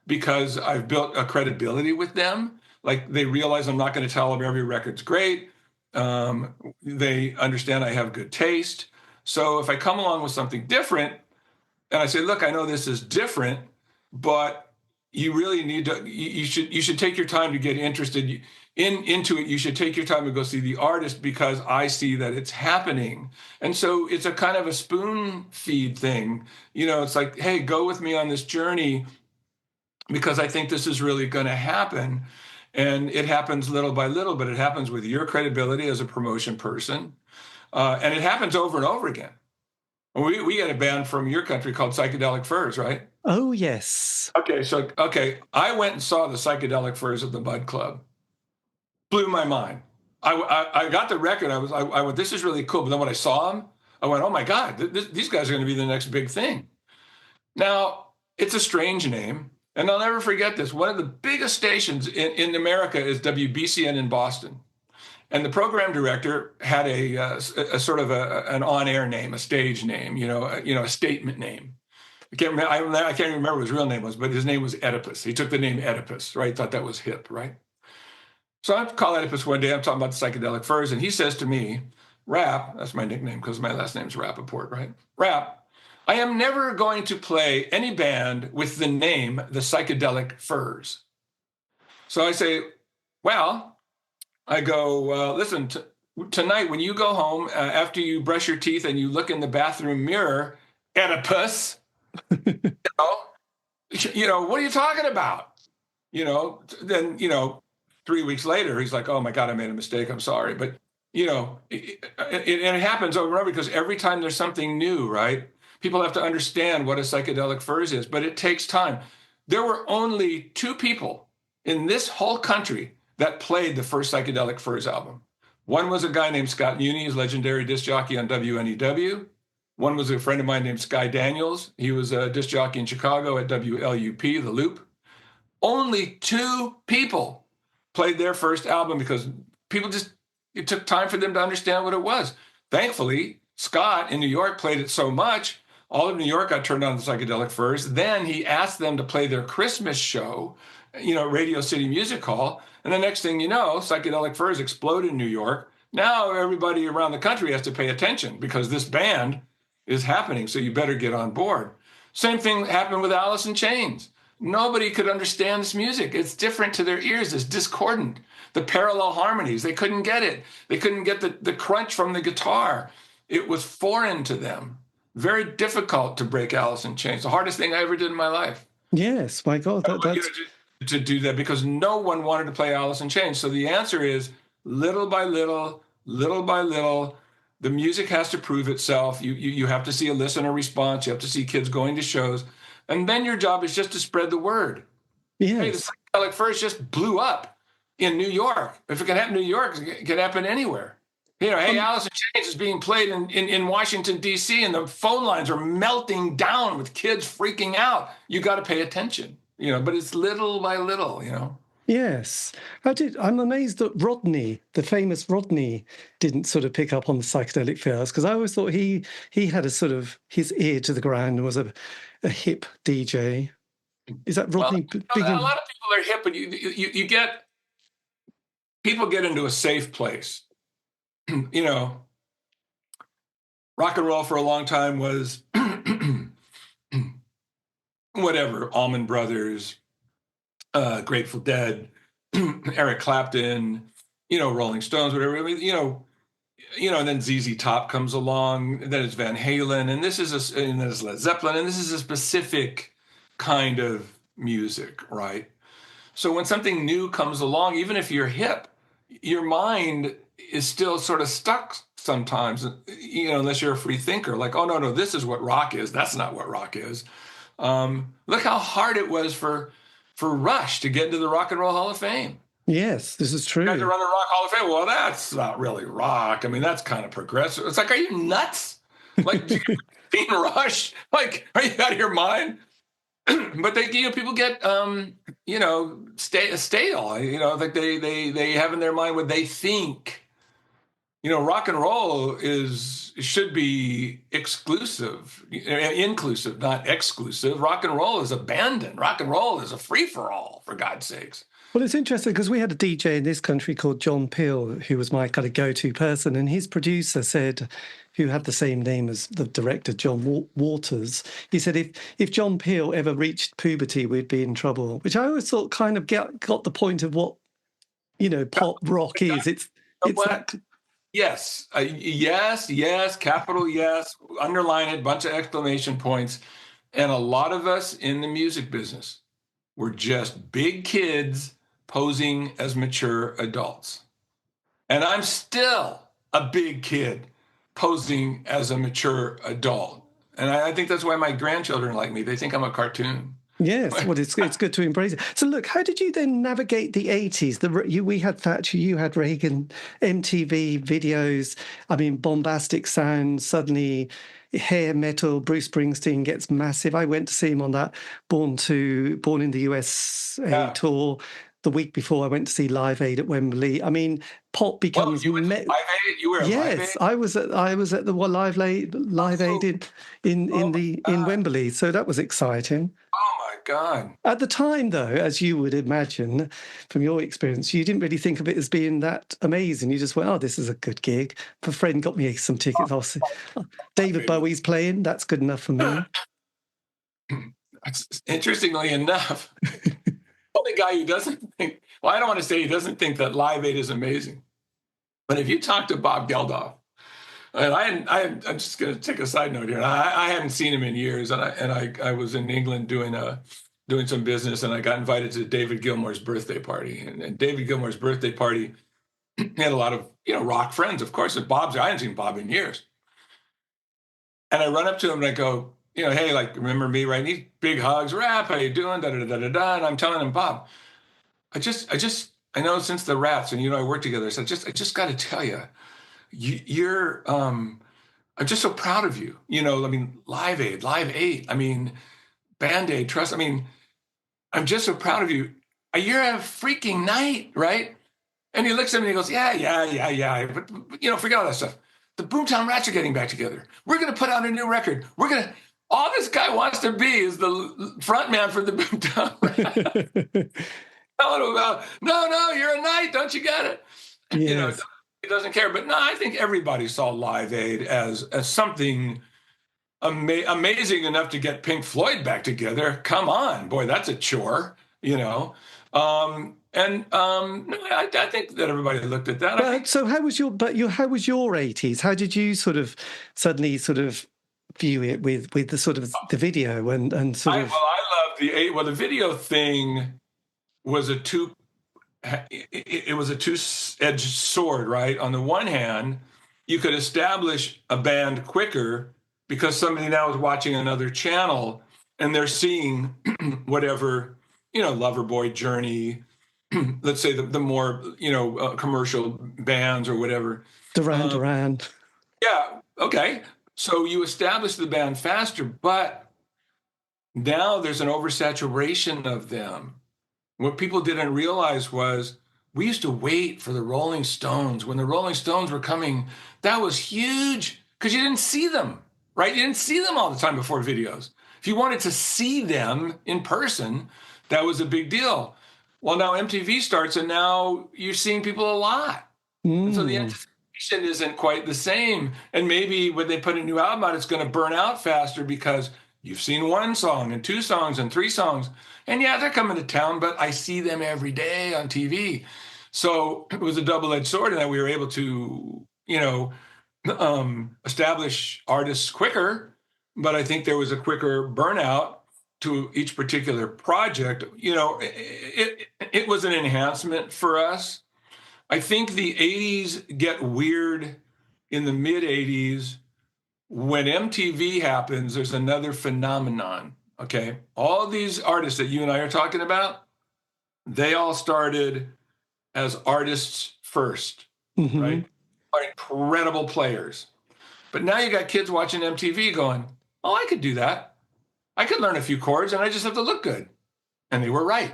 because I've built a credibility with them. Like, they realize I'm not going to tell them every record's great. They understand I have good taste. So if I come along with something different and I say, look, I know this is different, but you really need to, you should take your time to get interested into it. You should take your time to go see the artist because I see that it's happening. And so it's a kind of a spoon feed thing. It's like, hey, go with me on this journey because I think this is really going to happen. And it happens little by little, but it happens with your credibility as a promotion person. And it happens over and over again. We get a band from your country called Psychedelic Furs, right? Oh, yes. Okay. I went and saw the Psychedelic Furs at the Bud Club. Blew my mind. I got the record. I went, this is really cool. But then when I saw them, I went, oh my God, these guys are going to be the next big thing. Now, it's a strange name. And I'll never forget this. One of the biggest stations in America is WBCN in Boston. And the program director had a sort of an on-air name, a stage name, a statement name. I can't even remember what his real name was, but his name was Oedipus. He took the name Oedipus, right? Thought that was hip, right? So I call Oedipus one day. I'm talking about the Psychedelic Furs, and he says to me, Rapp, that's my nickname because my last name's Rappaport, right? Rapp, I am never going to play any band with the name the Psychedelic Furs. So I say, well, I go, listen, tonight when you go home, after you brush your teeth and you look in the bathroom mirror, Oedipus, what are you talking about? Then, 3 weeks later, he's like, oh my God, I made a mistake. I'm sorry. But, it happens over and over because every time there's something new, right? People have to understand what a Psychedelic Furs is, but it takes time. There were only 2 people in this whole country that played the first Psychedelic Furs album. One was a guy named Scott Muni, his legendary disc jockey on WNEW. One was a friend of mine named Sky Daniels. He was a disc jockey in Chicago at WLUP, The Loop. Only 2 people played their first album because it took time for them to understand what it was. Thankfully, Scott in New York played it so much, all of New York got turned on to Psychedelic Furs. Then he asked them to play their Christmas show, Radio City Music Hall. And the next thing you know, Psychedelic Furs exploded in New York. Now everybody around the country has to pay attention because this band is happening, so you better get on board. Same thing happened with Alice in Chains. Nobody could understand this music. It's different to their ears. It's discordant. The parallel harmonies, they couldn't get it. They couldn't get the crunch from the guitar. It was foreign to them. Very difficult to break Alice in Chains. The hardest thing I ever did in my life. Yes, my God, that's... To do that, because no one wanted to play Alice in Chains. So the answer is little by little, little by little, the music has to prove itself. You have to see a listener response. You have to see kids going to shows. And then your job is just to spread the word. Yes. Hey, the psychedelic furs just blew up in New York. If it can happen in New York, it can happen anywhere. You know, hey, Alice in Chains is being played in Washington, D.C., and the phone lines are melting down with kids freaking out. You got to pay attention. You know, but it's little by little, you know. Yes. I'm amazed that Rodney, the famous Rodney, didn't sort of pick up on the psychedelic fairs, because I always thought he had a sort of his ear to the ground and was a hip DJ. Is that Rodney? Well, a lot of people are hip, but you get people get into a safe place. You know, rock and roll for a long time was whatever, Allman Brothers, Grateful Dead, Eric Clapton, you know, Rolling Stones, whatever. I mean, you know, and then ZZ Top comes along, and then it's Van Halen, and then it's Led Zeppelin, and this is a specific kind of music, right? So when something new comes along, even if you're hip, your mind is still sort of stuck sometimes, you know, unless you're a free thinker, like, oh, no, this is what rock is. That's not what rock is. Look how hard it was for Rush to get into the Rock and Roll Hall of Fame. Yes, this is true. You guys to run the Rock Hall of Fame. Well, that's not really rock. I mean, that's kind of progressive. It's like, are you nuts? Like, Dean Rush? Like, are you out of your mind? But people get, you know, stale. You know, like they have in their mind what they think. You know, rock and roll should be inclusive, not exclusive. Rock and roll is abandoned. Rock and roll is a free-for-all, for God's sakes. Well, it's interesting because we had a DJ in this country called John Peel, who was my kind of go-to person, and his producer said, who had the same name as the director, John Waters, he said, if John Peel ever reached puberty, we'd be in trouble, which I always thought kind of got the point of what, you know, pop rock is. It's that... Yes, yes, capital yes, underline it, bunch of exclamation points. And a lot of us in the music business were just big kids posing as mature adults. And I'm still a big kid posing as a mature adult. And I think that's why my grandchildren like me. They think I'm a cartoon. Yes, well, it's good to embrace it. So, look, how did you then navigate the 80s? We had Thatcher, you had Reagan, MTV videos, I mean, bombastic sounds, suddenly hair metal, Bruce Springsteen gets massive. I went to see him on that Born in the USA tour. The week before, I went to see Live Aid at Wembley. I mean, pop becomes... You were at Live Aid? You were at Live Aid? I was at the Live Aid in Wembley, so that was exciting. Oh my God. At the time, though, as you would imagine from your experience, you didn't really think of it as being that amazing. You just went, oh, this is a good gig. A friend got me some tickets. I'll see. David Bowie's playing. That's good enough for me. Interestingly enough, only guy who doesn't think, well, I don't want to say he doesn't think that Live Aid is amazing. But if you talk to Bob Geldof, and I'm just going to take a side note here. I hadn't seen him in years, and I was in England doing some business, and I got invited to David Gilmour's birthday party. And David Gilmour's birthday party had a lot of, you know, rock friends, of course. And I hadn't seen Bob in years. And I run up to him and I go, you know, hey, like, remember me, right? And he's big hugs, Rap, how you doing? Da da da da da. And I'm telling him, Bob, I know since the Rats and you and I worked together. So I just got to tell you, you're I'm just so proud of you. You know, I mean, Live Aid. I mean, Band-Aid, Trust. I mean, I'm just so proud of you. You're a freaking night, right? And he looks at me and he goes, yeah. But you know, forget all that stuff. The Boomtown Rats are getting back together. We're going to put out a new record. All this guy wants to be is the front man for the Boomtown Rats. Telling him about, no, you're a night. Don't you get it? Yes. You know, he doesn't care. But no, I think everybody saw Live Aid as something amazing enough to get Pink Floyd back together. Come on, boy, that's a chore, you know. No, I think that everybody looked at that. So how was your 80s? How did you suddenly view it with the sort of the video and sort of? I loved the video thing was it was a two-edged sword, right? On the one hand, you could establish a band quicker because somebody now is watching another channel and they're seeing whatever, Loverboy, Journey, let's say the more, commercial bands or whatever. Duran. Yeah. Okay. So you establish the band faster, but now there's an oversaturation of them. What people didn't realize was we used to wait for the Rolling Stones. When the Rolling Stones were coming, that was huge because you didn't see them, right? You didn't see them all the time before videos. If you wanted to see them in person, that was a big deal. Well, now MTV starts and now you're seeing people a lot. And so the anticipation isn't quite the same. And maybe when they put a new album out, it's going to burn out faster because you've seen one song and two songs and three songs. And yeah, they're coming to town, but I see them every day on TV. So it was a double-edged sword in that we were able to, establish artists quicker, but I think there was a quicker burnout to each particular project. It was an enhancement for us. I think the 80s get weird in the mid-80s. When MTV happens, there's another phenomenon, okay? All these artists that you and I are talking about, they all started as artists first, right? Are incredible players. But now you got kids watching MTV going, oh, I could do that. I could learn a few chords and I just have to look good. And they were right.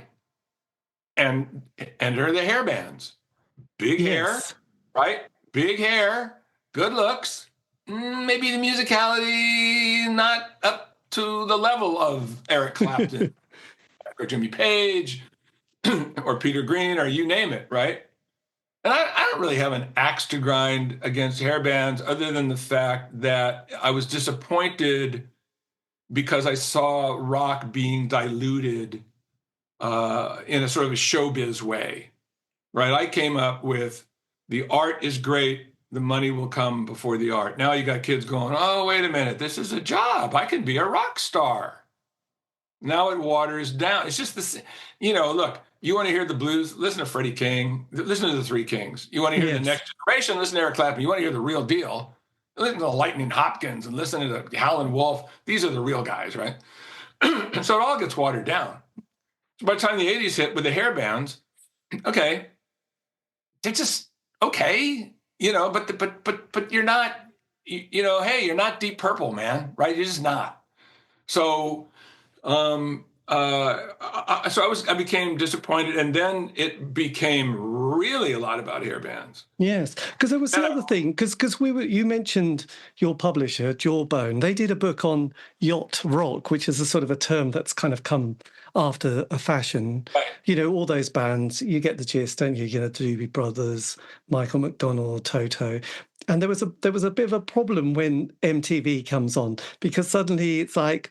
And enter the hair bands. Big hair, right? Big hair, good looks. Maybe the musicality not up to the level of Eric Clapton or Jimmy Page or Peter Green or you name it, right? And I don't really have an axe to grind against hair bands other than the fact that I was disappointed because I saw rock being diluted in a sort of a showbiz way, right? I came up with the art is great, the money will come before the art. Now you got kids going, oh, wait a minute, this is a job. I can be a rock star. Now it waters down. It's just this, look, you want to hear the blues, listen to Freddie King, listen to the Three Kings. You want to hear the next generation, listen to Eric Clapton. You want to hear the real deal, listen to Lightning Hopkins and listen to Howlin' Wolf. These are the real guys, right? And so it all gets watered down. So by the time the 80s hit with the hair bands, okay, they're just okay, but you're not, hey, you're not Deep Purple, man, right? You're just not. So, I became disappointed, and then it became really a lot about hair bands. Yes, because there was the other thing, because you mentioned your publisher, Jawbone. They did a book on yacht rock, which is a sort of a term that's kind of come after a fashion. Right. All those bands, you get the gist, don't you? The Doobie Brothers, Michael McDonald, Toto. And there was a bit of a problem when MTV comes on, because suddenly it's like,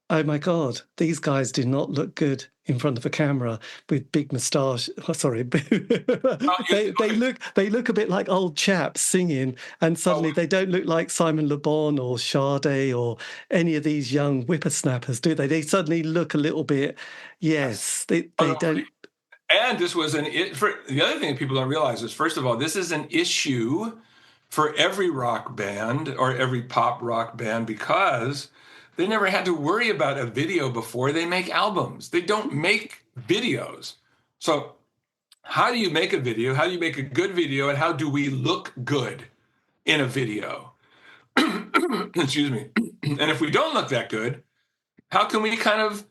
oh my God, these guys do not look good in front of a camera with big moustache. Oh, sorry, they look a bit like old chaps singing, and suddenly they don't look like Simon Le Bon or Sade or any of these young whippersnappers, do they? They suddenly look a little bit. Yes, they don't. And this was the other thing people don't realize is, first of all, this is an issue for every rock band or every pop rock band because they never had to worry about a video before they make albums. They don't make videos. So how do you make a video? How do you make a good video? And how do we look good in a video? Excuse me. And if we don't look that good, how can we kind of,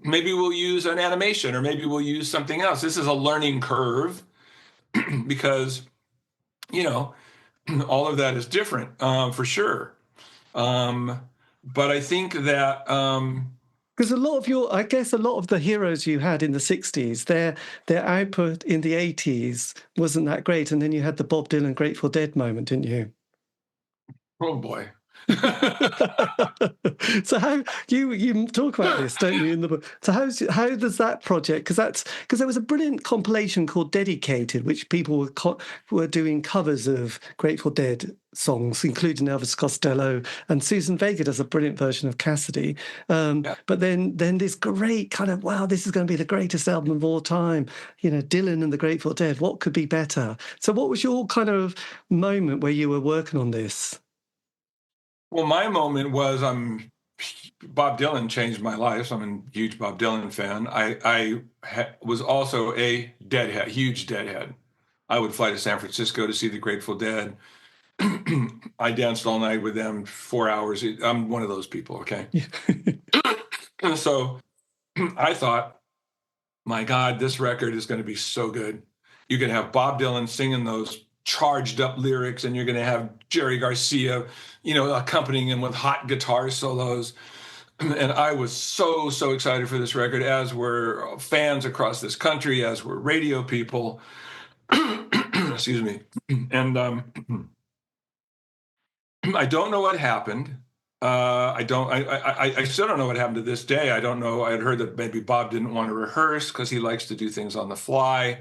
maybe we'll use an animation or maybe we'll use something else. This is a learning curve because, all of that is different for sure. But I think that because a lot of the heroes you had in the 60s, their output in the 80s wasn't that great, and then you had the Bob Dylan Grateful Dead moment, didn't you? Oh boy, So how you talk about this, don't you, in the book? So how does that project? Because there was a brilliant compilation called Dedicated, which people were doing covers of Grateful Dead songs, including Elvis Costello, and Susan Vega does a brilliant version of Cassidy. Yeah. But then this great kind of, wow, this is going to be the greatest album of all time. You know, Dylan and the Grateful Dead. What could be better? So what was your kind of moment where you were working on this? Well, my moment was Bob Dylan changed my life. So I'm a huge Bob Dylan fan. I was also a Deadhead, huge Deadhead. I would fly to San Francisco to see the Grateful Dead. I danced all night with them, 4 hours. I'm one of those people, okay? And so I thought, my God, this record is going to be so good. You can have Bob Dylan singing those charged up lyrics, and you're going to have Jerry Garcia, accompanying him with hot guitar solos. And I was so excited for this record, as were fans across this country, as were radio people. Excuse me. And I don't know what happened. I still don't know what happened to this day. I don't know. I had heard that maybe Bob didn't want to rehearse because he likes to do things on the fly.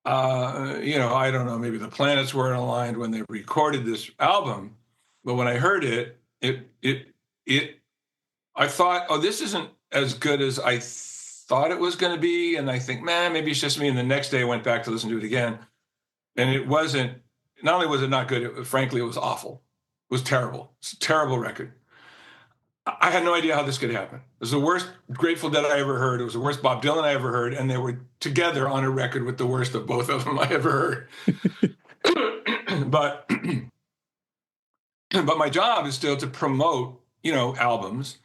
I don't know. Maybe the planets weren't aligned when they recorded this album. But when I heard it, I thought, oh, this isn't as good as I thought it was going to be. And I think, man, maybe it's just me. And the next day I went back to listen to it again. And it wasn't, not only was it not good, frankly, it was awful. It was terrible. It's a terrible record. I had no idea how this could happen. It was the worst Grateful Dead I ever heard. It was the worst Bob Dylan I ever heard. And they were together on a record with the worst of both of them I ever heard. But my job is still to promote, albums.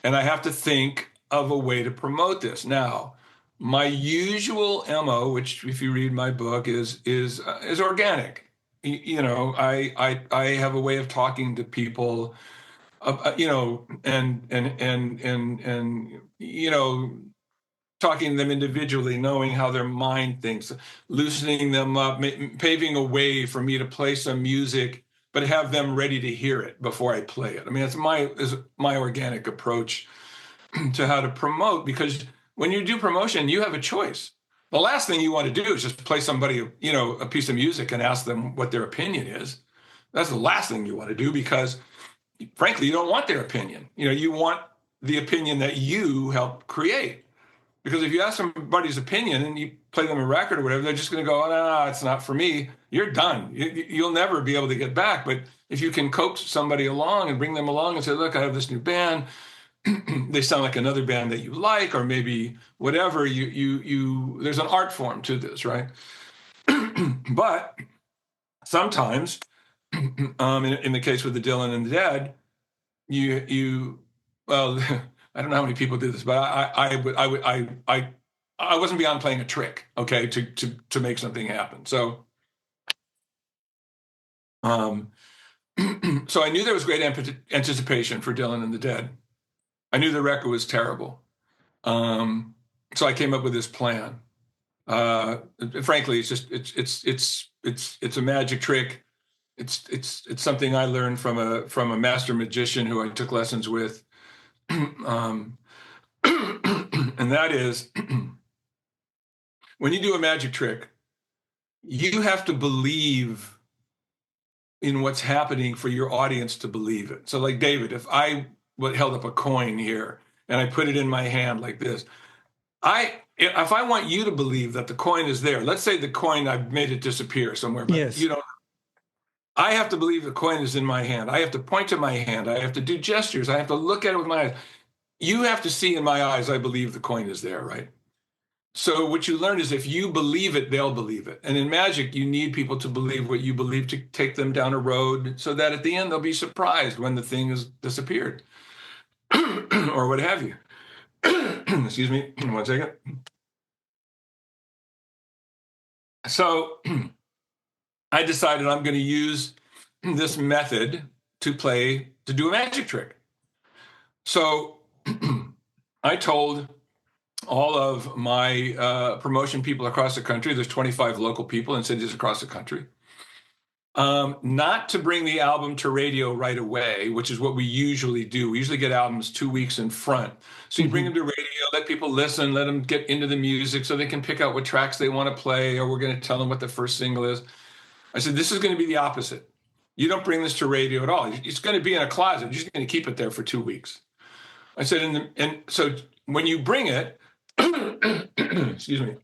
And I have to think of a way to promote this. Now, my usual MO, which if you read my book, is organic. I have a way of talking to people, and talking to them individually, knowing how their mind thinks, loosening them up, paving a way for me to play some music, but have them ready to hear it before I play it. I mean, that's my organic approach to how to promote, because when you do promotion, you have a choice. The last thing you want to do is just play somebody, a piece of music and ask them what their opinion is. That's the last thing you want to do, because frankly, you don't want their opinion. You want the opinion that you help create. Because if you ask somebody's opinion and you play them a record or whatever, they're just going to go, no, it's not for me. You're done. You'll never be able to get back. But if you can coax somebody along and bring them along and say, look, I have this new band. They sound like another band that you like, or maybe whatever, there's an art form to this, right? But sometimes, in the case with the Dylan and the Dead, well, I don't know how many people did this, but I wasn't beyond playing a trick, okay, to make something happen. So, so I knew there was great anticipation for Dylan and the Dead. I knew the record was terrible. So I came up with this plan. Frankly, it's a magic trick. It's something I learned from a master magician who I took lessons with. And that is, when you do a magic trick, you have to believe in what's happening for your audience to believe it. So like David, if I held up a coin here and I put it in my hand like this, if I want you to believe that the coin is there, let's say the coin, I've made it disappear somewhere, but yes. I have to believe the coin is in my hand. I have to point to my hand. I have to do gestures. I have to look at it with my eyes. You have to see in my eyes, I believe the coin is there, right? So what you learn is if you believe it, they'll believe it. And in magic, you need people to believe what you believe to take them down a road so that at the end, they'll be surprised when the thing has disappeared or what have you. Excuse me, 1 second. So I decided I'm going to use this method to do a magic trick. So I told all of my promotion people across the country, there's 25 local people in cities across the country. Not to bring the album to radio right away, which is what we usually do. We usually get albums 2 weeks in front. So you bring them to radio, let people listen, let them get into the music so they can pick out what tracks they want to play, or we're going to tell them what the first single is. I said, this is going to be the opposite. You don't bring this to radio at all. It's going to be in a closet. You're just going to keep it there for 2 weeks. I said, and so when you bring it, excuse me,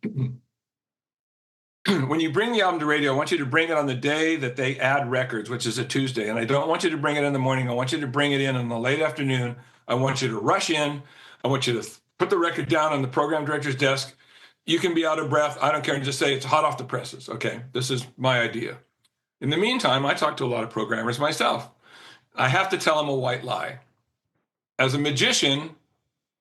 when you bring the album to radio, I want you to bring it on the day that they add records, which is a Tuesday. And I don't want you to bring it in the morning. I want you to bring it in the late afternoon. I want you to rush in. I want you to put the record down on the program director's desk. You can be out of breath. I don't care. And just say it's hot off the presses. Okay, this is my idea. In the meantime, I talk to a lot of programmers myself. I have to tell them a white lie. As a magician,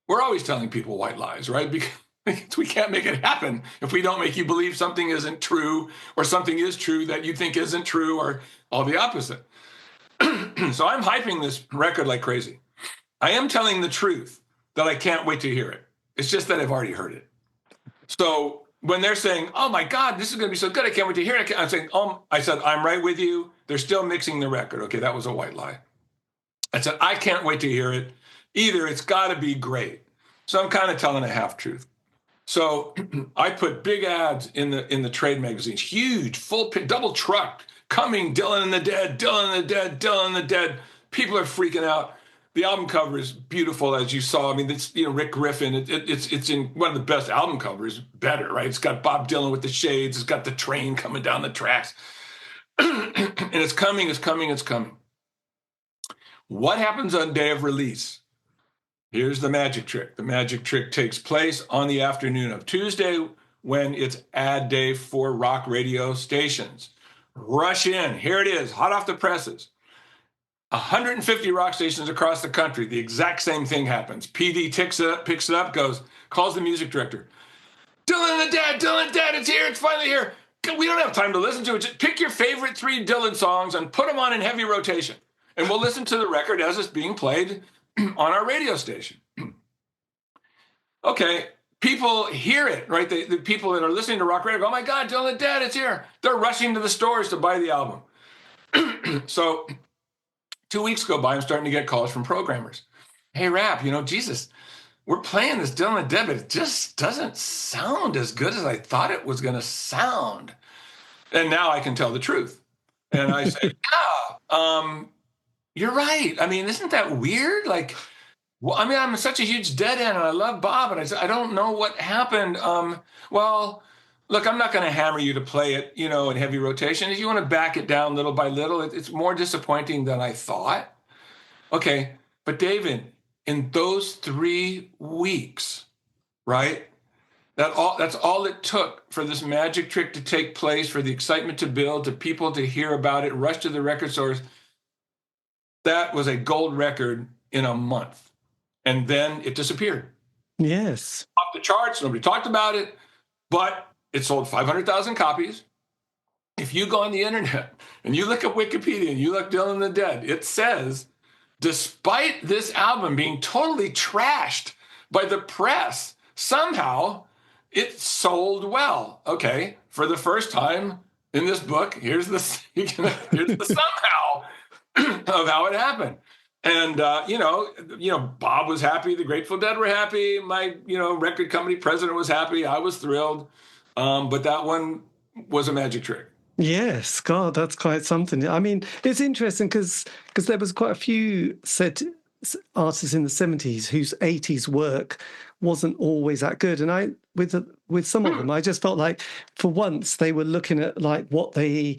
we're always telling people white lies, right? Because we can't make it happen if we don't make you believe something isn't true, or something is true that you think isn't true, or all the opposite. So I'm hyping this record like crazy. I am telling the truth that I can't wait to hear it. It's just that I've already heard it. So when they're saying, oh my God, this is going to be so good, I can't wait to hear it, I'm saying, I said, I'm right with you. They're still mixing the record. Okay, that was a white lie. I said, I can't wait to hear it either. It's got to be great. So I'm kind of telling a half truth. So I put big ads in the trade magazines, huge, full, double truck, coming, Dylan and the Dead, Dylan and the Dead, Dylan and the Dead. People are freaking out. The album cover is beautiful, as you saw. I mean, it's Rick Griffin. It's in one of the best album covers, better, right? It's got Bob Dylan with the shades. It's got the train coming down the tracks. And it's coming, it's coming, it's coming. What happens on day of release? Here's the magic trick. The magic trick takes place on the afternoon of Tuesday, when it's ad day for rock radio stations. Rush in. Here it is, hot off the presses. 150 rock stations across the country. The exact same thing happens. PD picks it up, calls the music director. Dylan and the Dead, it's here, it's finally here. We don't have time to listen to it. Just pick your favorite 3 Dylan songs and put them on in heavy rotation. And we'll listen to the record as it's being played on our radio station. Okay, people hear it, right? The people that are listening to rock radio go, oh my God, Dylan and the Dead, it's here. They're rushing to the stores to buy the album. So 2 weeks go by, I'm starting to get calls from programmers. Hey, Rapp, Jesus, we're playing this Dylan and the Dead, but it just doesn't sound as good as I thought it was going to sound. And now I can tell the truth. And I say, yeah, you're right. I mean, isn't that weird? I'm such a huge Dead end, and I love Bob, and I don't know what happened. Well, look, I'm not going to hammer you to play it, in heavy rotation. If you want to back it down little by little, it's more disappointing than I thought. Okay, but David, in those 3 weeks, right? That's all it took for this magic trick to take place, for the excitement to build, to people to hear about it, rush to the record stores. That was a gold record in a month. And then it disappeared. Yes. Off the charts, nobody talked about it, but it sold 500,000 copies. If you go on the internet and you look at Wikipedia and you look Dylan and the Dead, it says, despite this album being totally trashed by the press, somehow it sold well. Okay, for the first time in this book, here's the somehow of how it happened. And, Bob was happy. The Grateful Dead were happy. My, record company president was happy. I was thrilled. But that one was a magic trick. Yes, God, that's quite something. I mean, it's interesting because there was quite a few artists in the 70s whose 80s work wasn't always that good. And with some of them, I just felt like for once they were looking at what they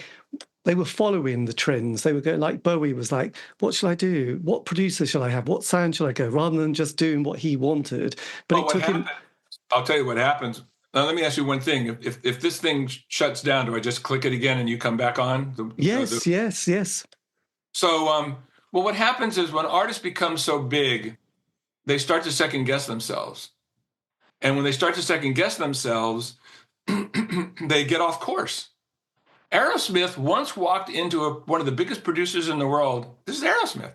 were following the trends. They were going, like Bowie was like, what shall I do? What producer shall I have? What sound shall I go? Rather than just doing what he wanted. But it took him. I'll tell you what happens. Now, let me ask you one thing. If this thing shuts down, do I just click it again and you come back on? Yes. So, well, what happens is when artists become so big, they start to second guess themselves. And when they start to second guess themselves, they get off course. Aerosmith once walked into one of the biggest producers in the world, this is Aerosmith,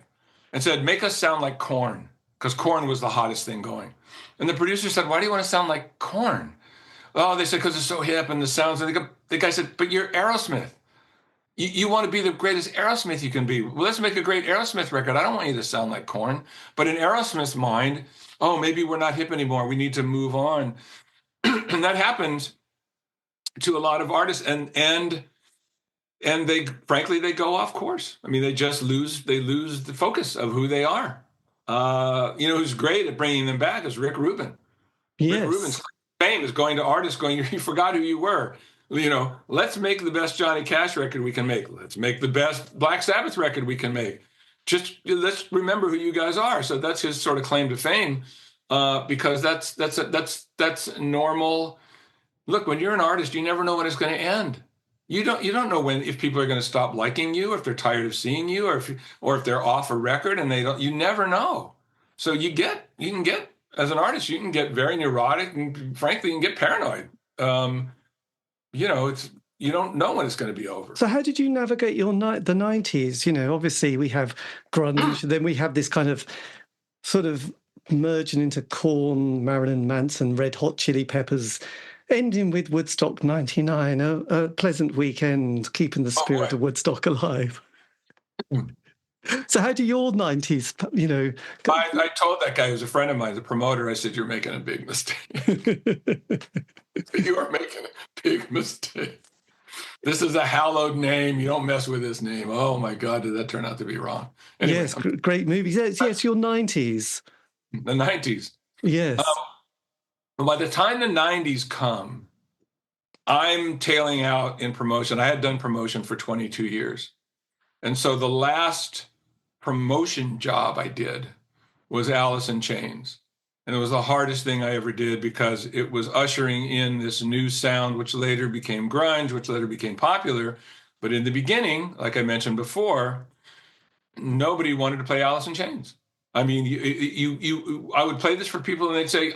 and said, make us sound like Korn, because Korn was the hottest thing going. And the producer said, why do you want to sound like Korn? Oh, they said, because it's so hip and the sounds. And the guy said, but you're Aerosmith. You want to be the greatest Aerosmith you can be. Well, let's make a great Aerosmith record. I don't want you to sound like Korn. But in Aerosmith's mind, oh, maybe we're not hip anymore. We need to move on. And that happens to a lot of artists. And they, frankly, they go off course. I mean, they lose the focus of who they are. Who's great at bringing them back is Rick Rubin. Rick Rubin's fame is going to artists going, you forgot who you were. Let's make the best Johnny Cash record we can make. Let's make the best Black Sabbath record we can make. Just let's remember who you guys are. So that's his sort of claim to fame, because that's normal. Look, when you're an artist, you never know when it's going to end. You don't know if people are going to stop liking you, if they're tired of seeing you, or if they're off a record and they don't. You never know. So you can get as an artist, you can get very neurotic and frankly, you can get paranoid. You don't know when it's going to be over. So how did you navigate the 90s? Obviously we have grunge, then we have this kind of sort of merging into Korn, Marilyn Manson, Red Hot Chili Peppers, ending with Woodstock 99, a pleasant weekend, keeping the spirit of Woodstock alive. So how do your 90s, I told that guy who's a friend of mine, the promoter, I said, you're making a big mistake. You are making a big mistake. This is a hallowed name. You don't mess with this name. Oh, my God, did that turn out to be wrong? Anyway, yes, great movies. Yes, your 90s. The 90s. Yes. By the time the 90s come, I'm tailing out in promotion. I had done promotion for 22 years. And so the last promotion job I did was Alice in Chains. And it was the hardest thing I ever did because it was ushering in this new sound, which later became grunge, which later became popular. But in the beginning, like I mentioned before, nobody wanted to play Alice in Chains. I mean, I would play this for people and they'd say,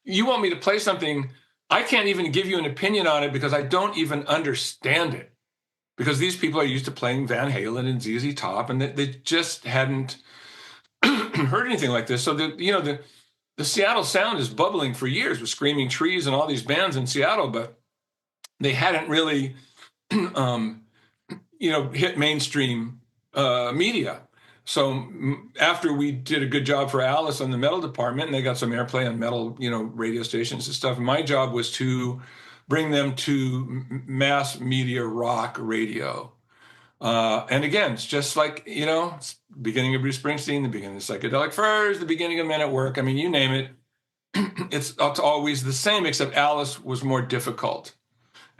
you want me to play something, I can't even give you an opinion on it because I don't even understand it. Because these people are used to playing Van Halen and ZZ Top, and they just hadn't heard anything like this. So the Seattle sound is bubbling for years with Screaming Trees and all these bands in Seattle, but they hadn't really, hit mainstream media. So after we did a good job for Alice on the metal department, and they got some airplay on metal, radio stations and stuff, my job was to bring them to mass media rock radio. And again, it's just like, it's the beginning of Bruce Springsteen, the beginning of Psychedelic Furs, the beginning of Men at Work. I mean, you name it. It's always the same, except Alice was more difficult.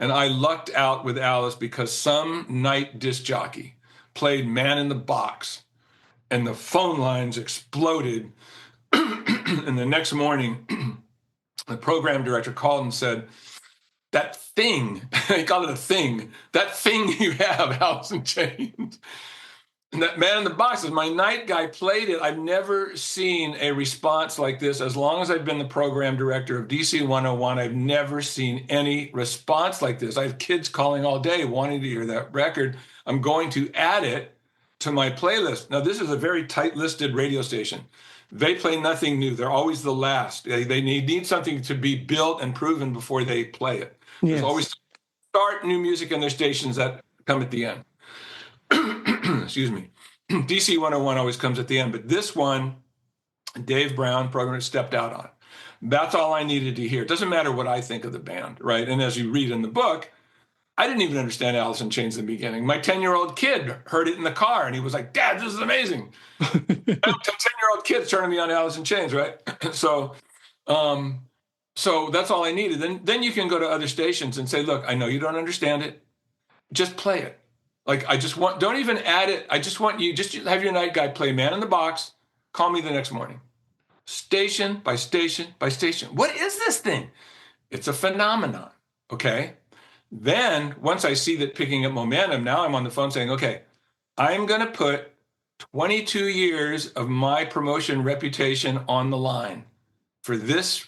And I lucked out with Alice because some night disc jockey played Man in the Box and the phone lines exploded. And the next morning, the program director called and said, that thing, he called it a thing, that thing you have, Alice in Chains. And that Man in the Box, as my night guy played it, I've never seen a response like this. As long as I've been the program director of DC 101, I've never seen any response like this. I have kids calling all day wanting to hear that record. I'm going to add it to my playlist. Now, this is a very tight-listed radio station. They play nothing new. They're always the last. They need something to be built and proven before they play it. Yes. There's always start new music in their stations that come at the end. Excuse me. DC 101 always comes at the end, but this one, Dave Brown, programmer, stepped out on. That's all I needed to hear. It doesn't matter what I think of the band, right? And as you read in the book, I didn't even understand Alice in Chains in the beginning. My 10-year-old kid heard it in the car, and he was like, Dad, this is amazing. 10-year-old kid's turning me on Alice in Chains, right? So that's all I needed. Then you can go to other stations and say, look, I know you don't understand it. Just play it. Like, don't even add it. I just want you, just have your night guy play Man in the Box. Call me the next morning. Station by station by station. What is this thing? It's a phenomenon, okay? Then once I see that picking up momentum, now I'm on the phone saying, okay, I'm going to put 22 years of my promotion reputation on the line for this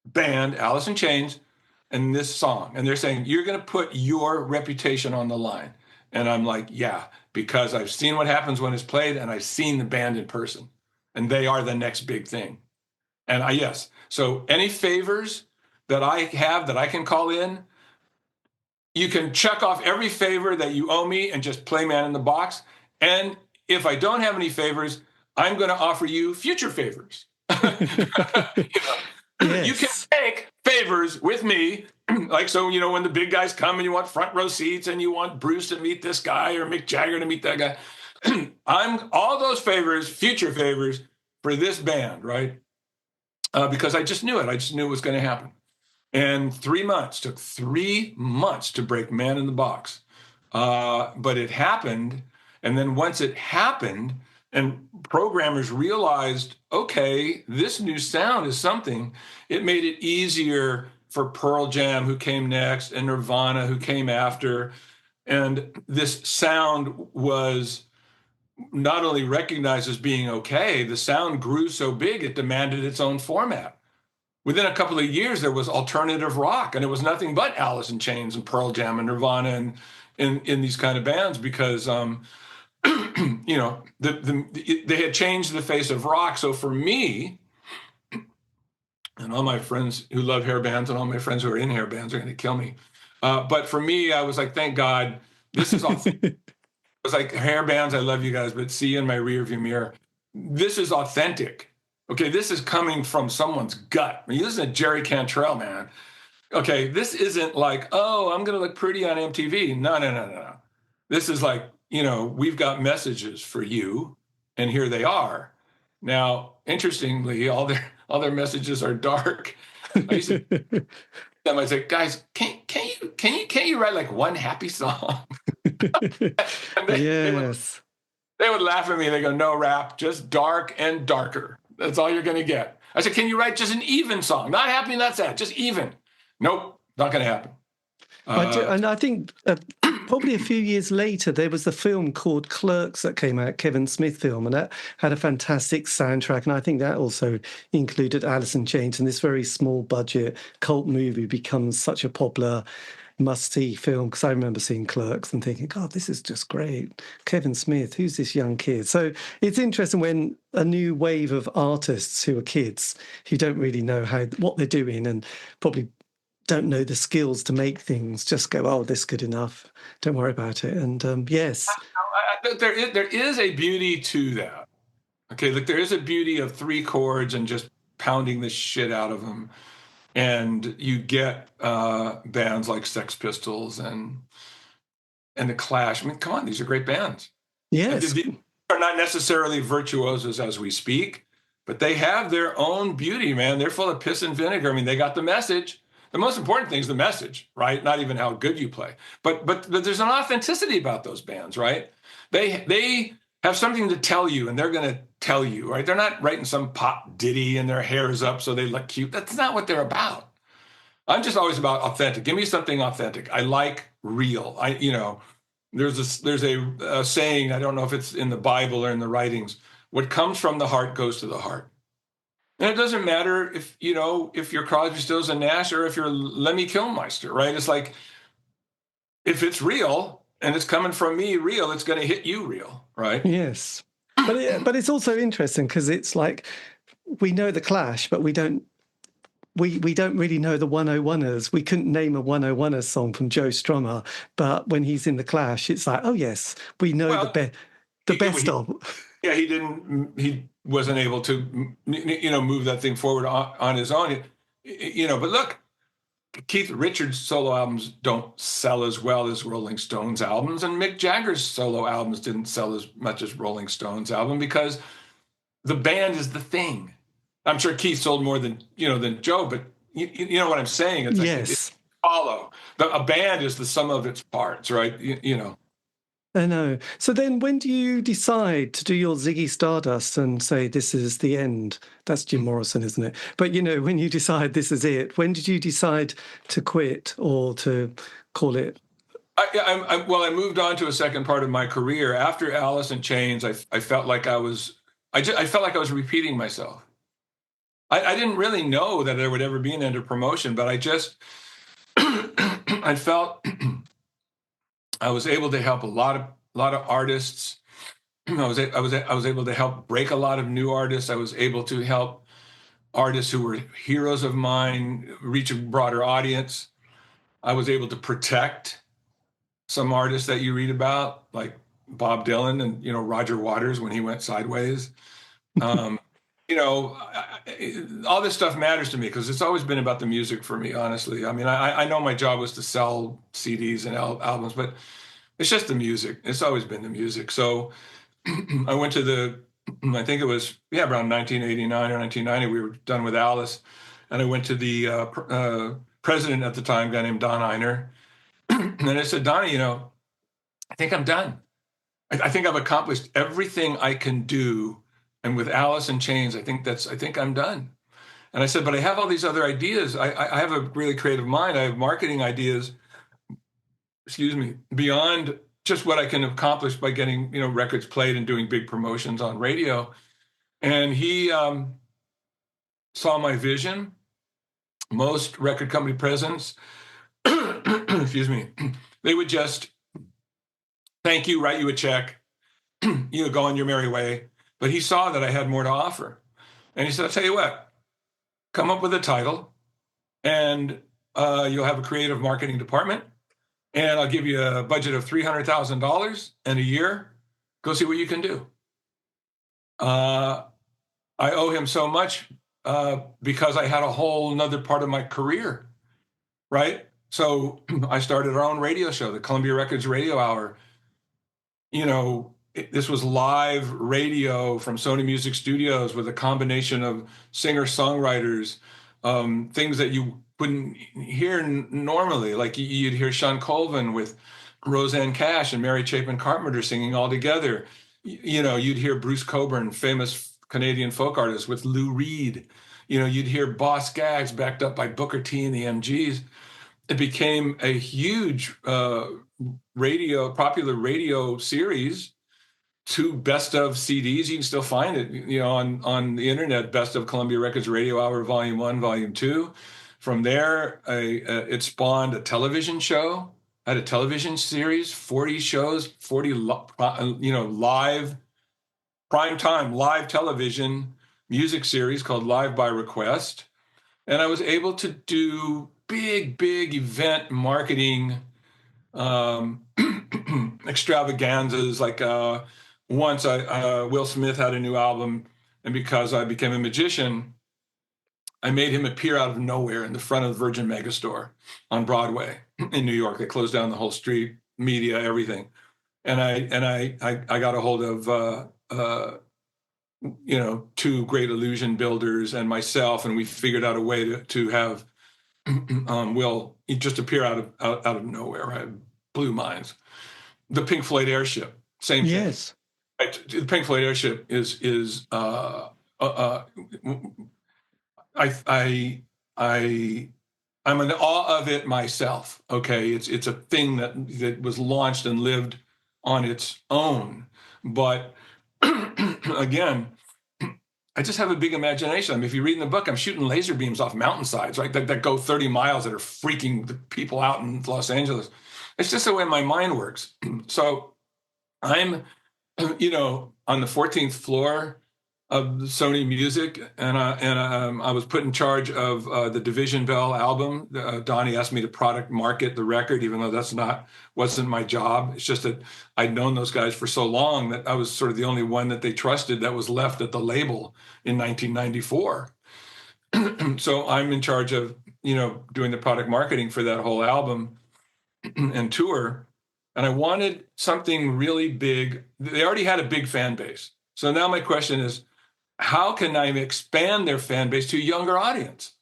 band, Alice in Chains, and this song. And they're saying, you're going to put your reputation on the line. And I'm like, yeah, because I've seen what happens when it's played and I've seen the band in person and they are the next big thing. And yes. So any favors that I have that I can call in, you can check off every favor that you owe me and just play Man in the Box. And if I don't have any favors, I'm going to offer you future favors. Yes. You can take favors with me. Like, so, when the big guys come and you want front row seats and you want Bruce to meet this guy or Mick Jagger to meet that guy, I'm all those favors, future favors for this band, right? Because I just knew it. I just knew it was going to happen. And 3 months, took 3 months to break Man in the Box. But it happened. And then once it happened and programmers realized, okay, this new sound is something, it made it easier for Pearl Jam, who came next, and Nirvana, who came after. And this sound was not only recognized as being okay, the sound grew so big it demanded its own format. Within a couple of years, there was alternative rock, and it was nothing but Alice in Chains and Pearl Jam and Nirvana and in these kind of bands because, they had changed the face of rock. So for me, and all my friends who love hair bands and all my friends who are in hair bands are going to kill me. But for me, I was like, thank God, this is all. It was like, hair bands, I love you guys, but see you in my rearview mirror. This is authentic. Okay, this is coming from someone's gut. When you listen to Jerry Cantrell, man, okay, this isn't like, oh, I'm going to look pretty on MTV. No. This is like, we've got messages for you, and here they are. Now, interestingly, all their messages are dark. I used to them. I say, guys, can't you write like one happy song? Yes. They would laugh at me. They go, no rap, just dark and darker. That's all you're going to get. I said, can you write just an even song? Not happy, not sad, just even. Nope, not going to happen. And I think probably a few years later, there was a film called Clerks that came out, Kevin Smith film, and that had a fantastic soundtrack. And I think that also included Alice in Chains, and this very small budget cult movie becomes such a popular must-see film, because I remember seeing Clerks and thinking, God, this is just great. Kevin Smith, who's this young kid? So it's interesting when a new wave of artists who are kids, who don't really know what they're doing and probably don't know the skills to make things, just go, oh, this is good enough. Don't worry about it. And yes. There is a beauty to that. Okay, like there is a beauty of 3 chords and just pounding the shit out of them. And you get bands like Sex Pistols and The Clash. I mean, come on, these are great bands. Yes. They're not necessarily virtuosos as we speak, but they have their own beauty, man. They're full of piss and vinegar. I mean, they got the message. The most important thing is the message, right? Not even how good you play. But there's an authenticity about those bands, right? They have something to tell you, and they're going to tell you, right? They're not writing some pop ditty and their hair's up so they look cute. That's not what they're about. I'm just always about authentic. Give me something authentic. I like real. There's a saying, I don't know if it's in the Bible or in the writings, what comes from the heart goes to the heart. And it doesn't matter if you're Crosby, Stills and Nash or if you're Lemmy Kilmister, right? It's like, if it's real and it's coming from me real, it's going to hit you real, right? Yes. But it's also interesting because it's like, we know the Clash, but we don't really know the 101ers. We couldn't name a 101ers song from Joe Strummer, but when he's in the Clash, it's like, oh yes, we know the best of. Yeah, he wasn't able to, move that thing forward on his own. But look, Keith Richards' solo albums don't sell as well as Rolling Stones albums, and Mick Jagger's solo albums didn't sell as much as Rolling Stones album because the band is the thing. I'm sure Keith sold more than Joe, but you know what I'm saying? It's like, yes. A band is the sum of its parts, right? I know. So then when do you decide to do your Ziggy Stardust and say, this is the end? That's Jim Morrison, isn't it? But, when you decide this is it, when did you decide to quit or to call it? I moved on to a second part of my career. After Alice in Chains, I felt like I felt like I was repeating myself. I didn't really know that there would ever be an end of promotion, but I just, I felt I was able to help a lot of artists. I was able to help break a lot of new artists. I was able to help artists who were heroes of mine reach a broader audience. I was able to protect some artists that you read about, like Bob Dylan and, Roger Waters when he went sideways. All this stuff matters to me because it's always been about the music for me, honestly. I mean, I know my job was to sell CDs and albums, but it's just the music. It's always been the music. So I went to I think it was, around 1989 or 1990, we were done with Alice. And I went to the president at the time, a guy named Don Einer. And I said, Donnie, I think I'm done. I think I've accomplished everything I can do. And with Alice in Chains, I think I'm done. And I said, but I have all these other ideas. I have a really creative mind. I have marketing ideas, beyond just what I can accomplish by getting, records played and doing big promotions on radio. And he saw my vision. Most record company presidents, they would just thank you, write you a check, go on your merry way. But he saw that I had more to offer. And he said, I'll tell you what, come up with a title and you'll have a creative marketing department and I'll give you a budget of $300,000 and a year. Go see what you can do. I owe him so much because I had a whole nother part of my career, right? So I started our own radio show, the Columbia Records Radio Hour. This was live radio from Sony Music Studios with a combination of singer-songwriters, things that you wouldn't hear normally. Like you'd hear Sean Colvin with Roseanne Cash and Mary Chapin Carpenter singing all together. You'd hear Bruce Cockburn, famous Canadian folk artist, with Lou Reed. You'd hear Boss Gags backed up by Booker T and the MGs. It became a huge popular radio series. 2 best of CDs. You can still find it, on the internet. Best of Columbia Records Radio Hour, Volume 1, Volume 2. From there, it spawned a television show. I had a television series, 40 shows, 40 live primetime live television music series called Live by Request, and I was able to do big event marketing extravaganzas like. Once Will Smith had a new album, and because I became a magician, I made him appear out of nowhere in the front of the Virgin Megastore on Broadway in New York. They closed down the whole street, media, everything. And I got a hold of 2 great illusion builders and myself, and we figured out a way to have Will just appear out of nowhere. Right? Blew minds. The Pink Floyd Airship, same thing. Yes. The Pink Floyd Airship is I'm in awe of it myself. Okay, it's a thing that was launched and lived on its own. But again, I just have a big imagination. I mean, if you read in the book, I'm shooting laser beams off mountainsides, right? That go 30 miles that are freaking the people out in Los Angeles. It's just the way my mind works. So I'm on the 14th floor of Sony Music, and I was put in charge of the Division Bell album. Donnie asked me to product market the record, even though wasn't my job. It's just that I'd known those guys for so long that I was sort of the only one that they trusted that was left at the label in 1994. So I'm in charge of doing the product marketing for that whole album and tour. And I wanted something really big. They already had a big fan base. So now my question is, how can I expand their fan base to a younger audience?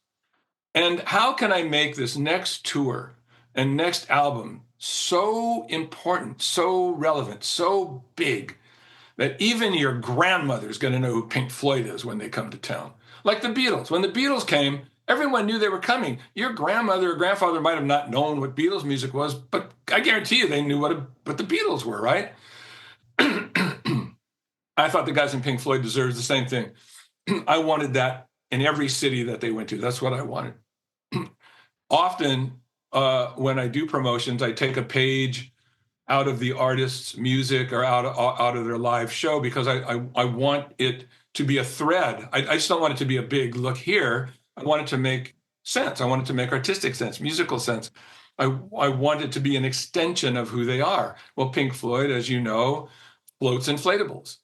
And how can I make this next tour and next album so important, so relevant, so big that even your grandmother's going to know who Pink Floyd is when they come to town? Like the Beatles. When the Beatles came, everyone knew they were coming. Your grandmother or grandfather might have not known what Beatles music was, but I guarantee you they knew what the Beatles were, right? I thought the guys in Pink Floyd deserved the same thing. I wanted that in every city that they went to. That's what I wanted. Often, when I do promotions, I take a page out of the artist's music or out of their live show because I want it to be a thread. I just don't want it to be a big look here. I want it to make sense. I want it to make artistic sense, musical sense. I want it to be an extension of who they are. Well, Pink Floyd, as you know, floats inflatables.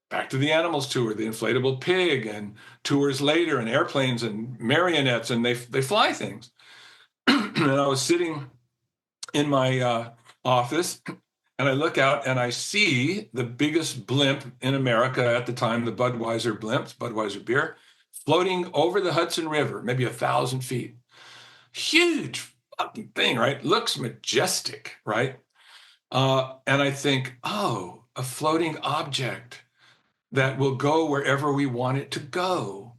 Back to the Animals tour, the inflatable pig, and tours later, and airplanes and marionettes, and they fly things. And I was sitting in my office, and I look out and I see the biggest blimp in America at the time, the Budweiser blimp, Budweiser beer, floating over the Hudson River, maybe 1,000 feet. Huge fucking thing, right? Looks majestic, right? And I think, oh, a floating object that will go wherever we want it to go.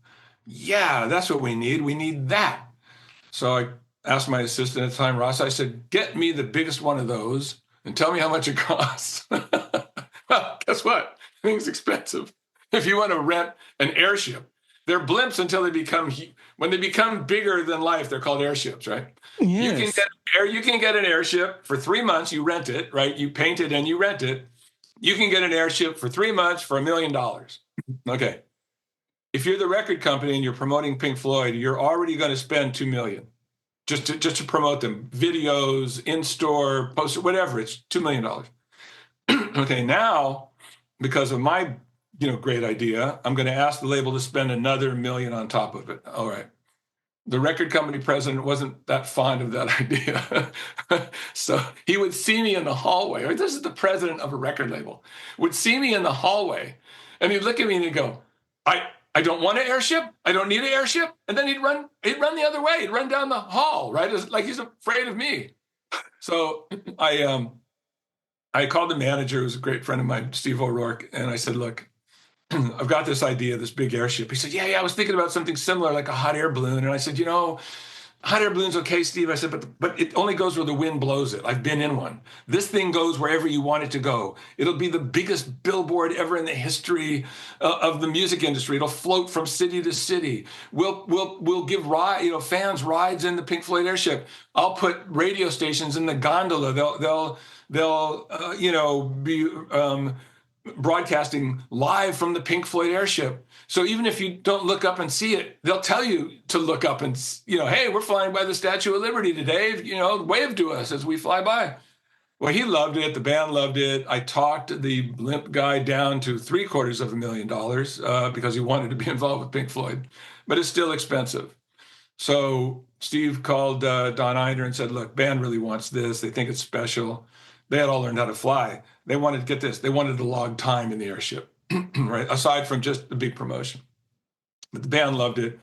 Yeah, that's what we need. We need that. So I asked my assistant at the time, Ross, I said, get me the biggest one of those and tell me how much it costs. Well, guess what? Thing's expensive. If you want to rent an airship, they're blimps until when they become bigger than life, they're called airships, right? Yes. You can get an airship for 3 months, you rent it, right? You paint it and you rent it. You can get an airship for 3 months for $1 million. Okay. If you're the record company and you're promoting Pink Floyd, you're already going to spend $2 million just to promote them. Videos, in-store, poster, whatever. It's $2 million. Okay, now, because of my great idea, I'm going to ask the label to spend another $1 million on top of it. All right. The record company president wasn't that fond of that idea. So he would see me in the hallway. This is the president of a record label. Would see me in the hallway, and he'd look at me and he'd go, I don't want an airship. I don't need an airship. And then he'd run the other way. He'd run down the hall, right? Like he's afraid of me. So I called the manager, who was a great friend of mine, Steve O'Rourke, and I said, look, I've got this idea, this big airship. He said, yeah, I was thinking about something similar, like a hot air balloon. And I said, hot air balloon's okay, Steve. I said, but it only goes where the wind blows it. I've been in one. This thing goes wherever you want it to go. It'll be the biggest billboard ever in the history of the music industry. It'll float from city to city. We'll give fans rides in the Pink Floyd airship. I'll put radio stations in the gondola. They'll be broadcasting live from the Pink Floyd airship. So even if you don't look up and see it, they'll tell you to look up and, hey, we're flying by the Statue of Liberty today. Wave to us as we fly by. Well, he loved it. The band loved it. I talked the blimp guy down to $750,000 because he wanted to be involved with Pink Floyd, but it's still expensive. So Steve called Don Einder and said, look, band really wants this. They think it's special. They had all learned how to fly. They wanted to get this. They wanted to log time in the airship, right? Aside from just the big promotion. But the band loved it.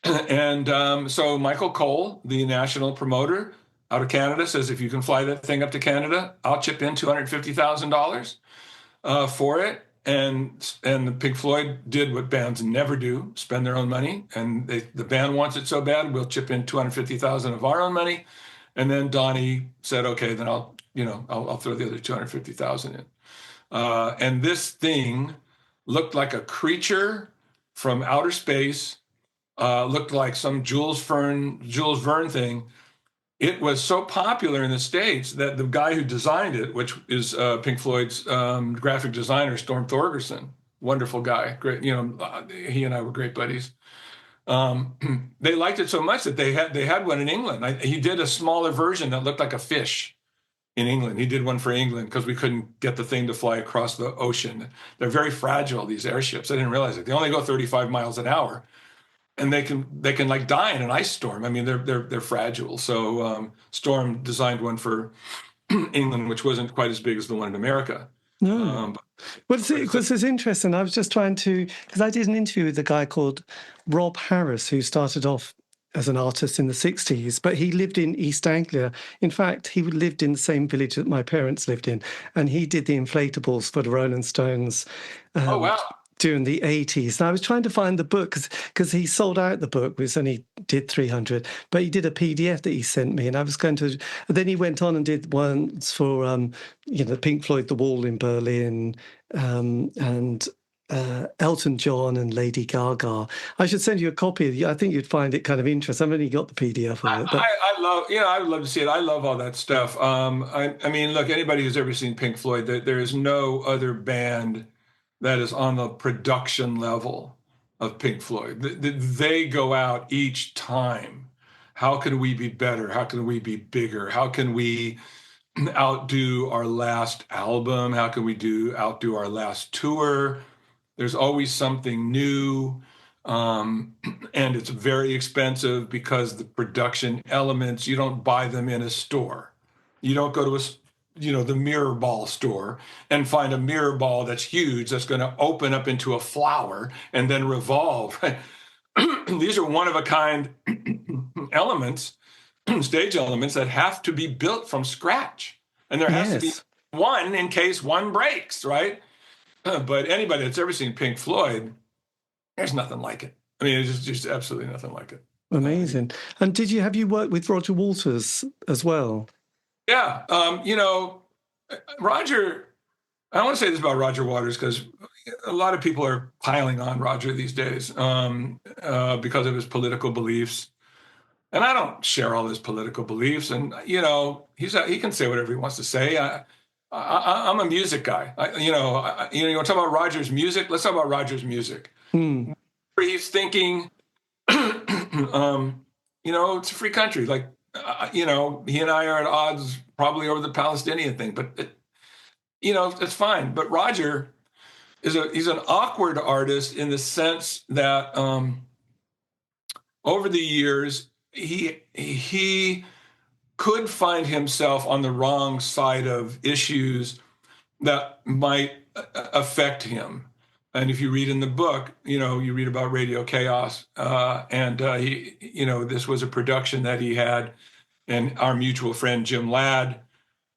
And so Michael Cole, the national promoter out of Canada, says, if you can fly that thing up to Canada, I'll chip in $250,000 for it. And the Pink Floyd did what bands never do, spend their own money. And the band wants it so bad, we'll chip in $250,000 of our own money. And then Donnie said, okay, then I'll throw the other $250,000 in. And this thing looked like a creature from outer space, looked like some Jules Verne thing. It was so popular in the States that the guy who designed it, which is Pink Floyd's graphic designer, Storm Thorgerson, wonderful guy, great. He and I were great buddies. They liked it so much that they had one in England. He did a smaller version that looked like a fish in England. He did one for England because we couldn't get the thing to fly across the ocean. They're very fragile, these airships. I didn't realize it. They only go 35 miles an hour, and they can like die in an ice storm. I mean, they're fragile. So Storm designed one for England, which wasn't quite as big as the one in America. No. Because it's interesting. I was just trying to, because I did an interview with a guy called Rob Harris, who started off as an artist in the 60s, but he lived in East Anglia. In fact, he lived in the same village that my parents lived in, and he did the inflatables for the Rolling Stones. Oh, wow. During the 80s. And I was trying to find the book because he sold out the book, which only did 300, but he did a PDF that he sent me, and I was going to, and then he went on and did ones for, Pink Floyd, The Wall in Berlin, and Elton John and Lady Gaga. I should send you a copy. I think you'd find it kind of interesting. I've only got the PDF of it. But I would love to see it. I love all that stuff. I mean, look, anybody who's ever seen Pink Floyd, there is no other band that is on the production level of Pink Floyd. They go out each time how can we be better? How can we be bigger? How can we outdo our last album? How can we outdo our last tour? There's always something new. And it's very expensive because the production elements, you don't buy them in a store. You don't go to the mirror ball store and find a mirror ball that's huge, that's going to open up into a flower and then revolve. These are one of a kind elements, stage elements that have to be built from scratch. And there has to be one in case one breaks, right? But anybody that's ever seen Pink Floyd, there's nothing like it. I mean, it's just absolutely nothing like it. Amazing. And have you worked with Roger Waters as well? Yeah. Roger, I want to say this about Roger Waters because a lot of people are piling on Roger these days because of his political beliefs. And I don't share all his political beliefs. And, he can say whatever he wants to say. I'm a music guy. You want to talk about Roger's music? Let's talk about Roger's music. He's thinking, it's a free country. Like, he and I are at odds probably over the Palestinian thing, but it's fine. But Roger he's an awkward artist in the sense that over the years he could find himself on the wrong side of issues that might affect him. And if you read in the book, you read about Radio Chaos, and this was a production that he had, and our mutual friend Jim Ladd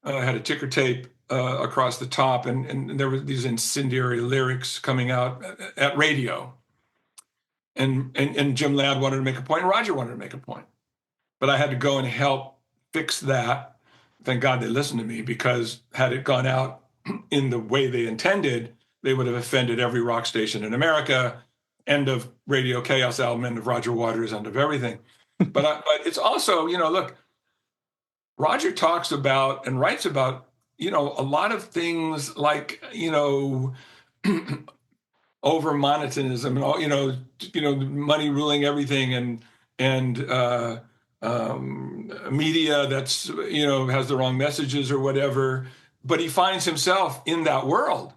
had a ticker tape across the top, and there were these incendiary lyrics coming out at radio. And Jim Ladd wanted to make a point, and Roger wanted to make a point. But I had to go and help fix that. Thank God they listened to me, because had it gone out in the way they intended, they would have offended every rock station in America. End of Radio Chaos album, end of Roger Waters, end of everything. But it's also, look, Roger talks about and writes about, a lot of things like, over monetism and money ruling everything, and media that's has the wrong messages or whatever. But he finds himself in that world.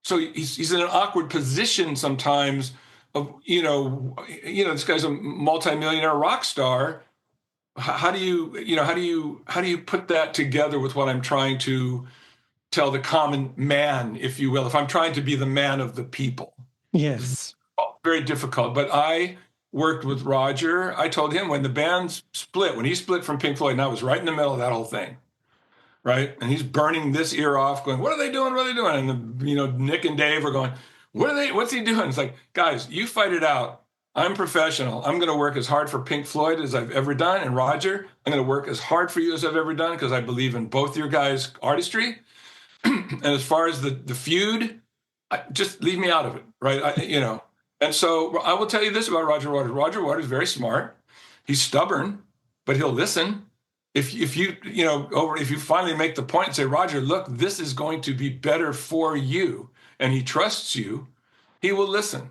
So he's in an awkward position sometimes of, this guy's a multimillionaire rock star. How do you put that together with what I'm trying to tell the common man, if you will, if I'm trying to be the man of the people? Yes. Very difficult. But I worked with Roger. I told him when the band split, when he split from Pink Floyd, and I was right in the middle of that whole thing. Right. And he's burning this ear off going, what are they doing? What are they doing? And Nick and Dave are going, what's he doing? It's like, guys, you fight it out. I'm professional. I'm going to work as hard for Pink Floyd as I've ever done. And Roger, I'm going to work as hard for you as I've ever done, because I believe in both your guys' artistry. And as far as the feud, just leave me out of it. Right. And so I will tell you this about Roger Waters. Roger Waters is very smart. He's stubborn, but he'll listen. If you finally make the point and say, Roger, look, this is going to be better for you, and he trusts you, he will listen.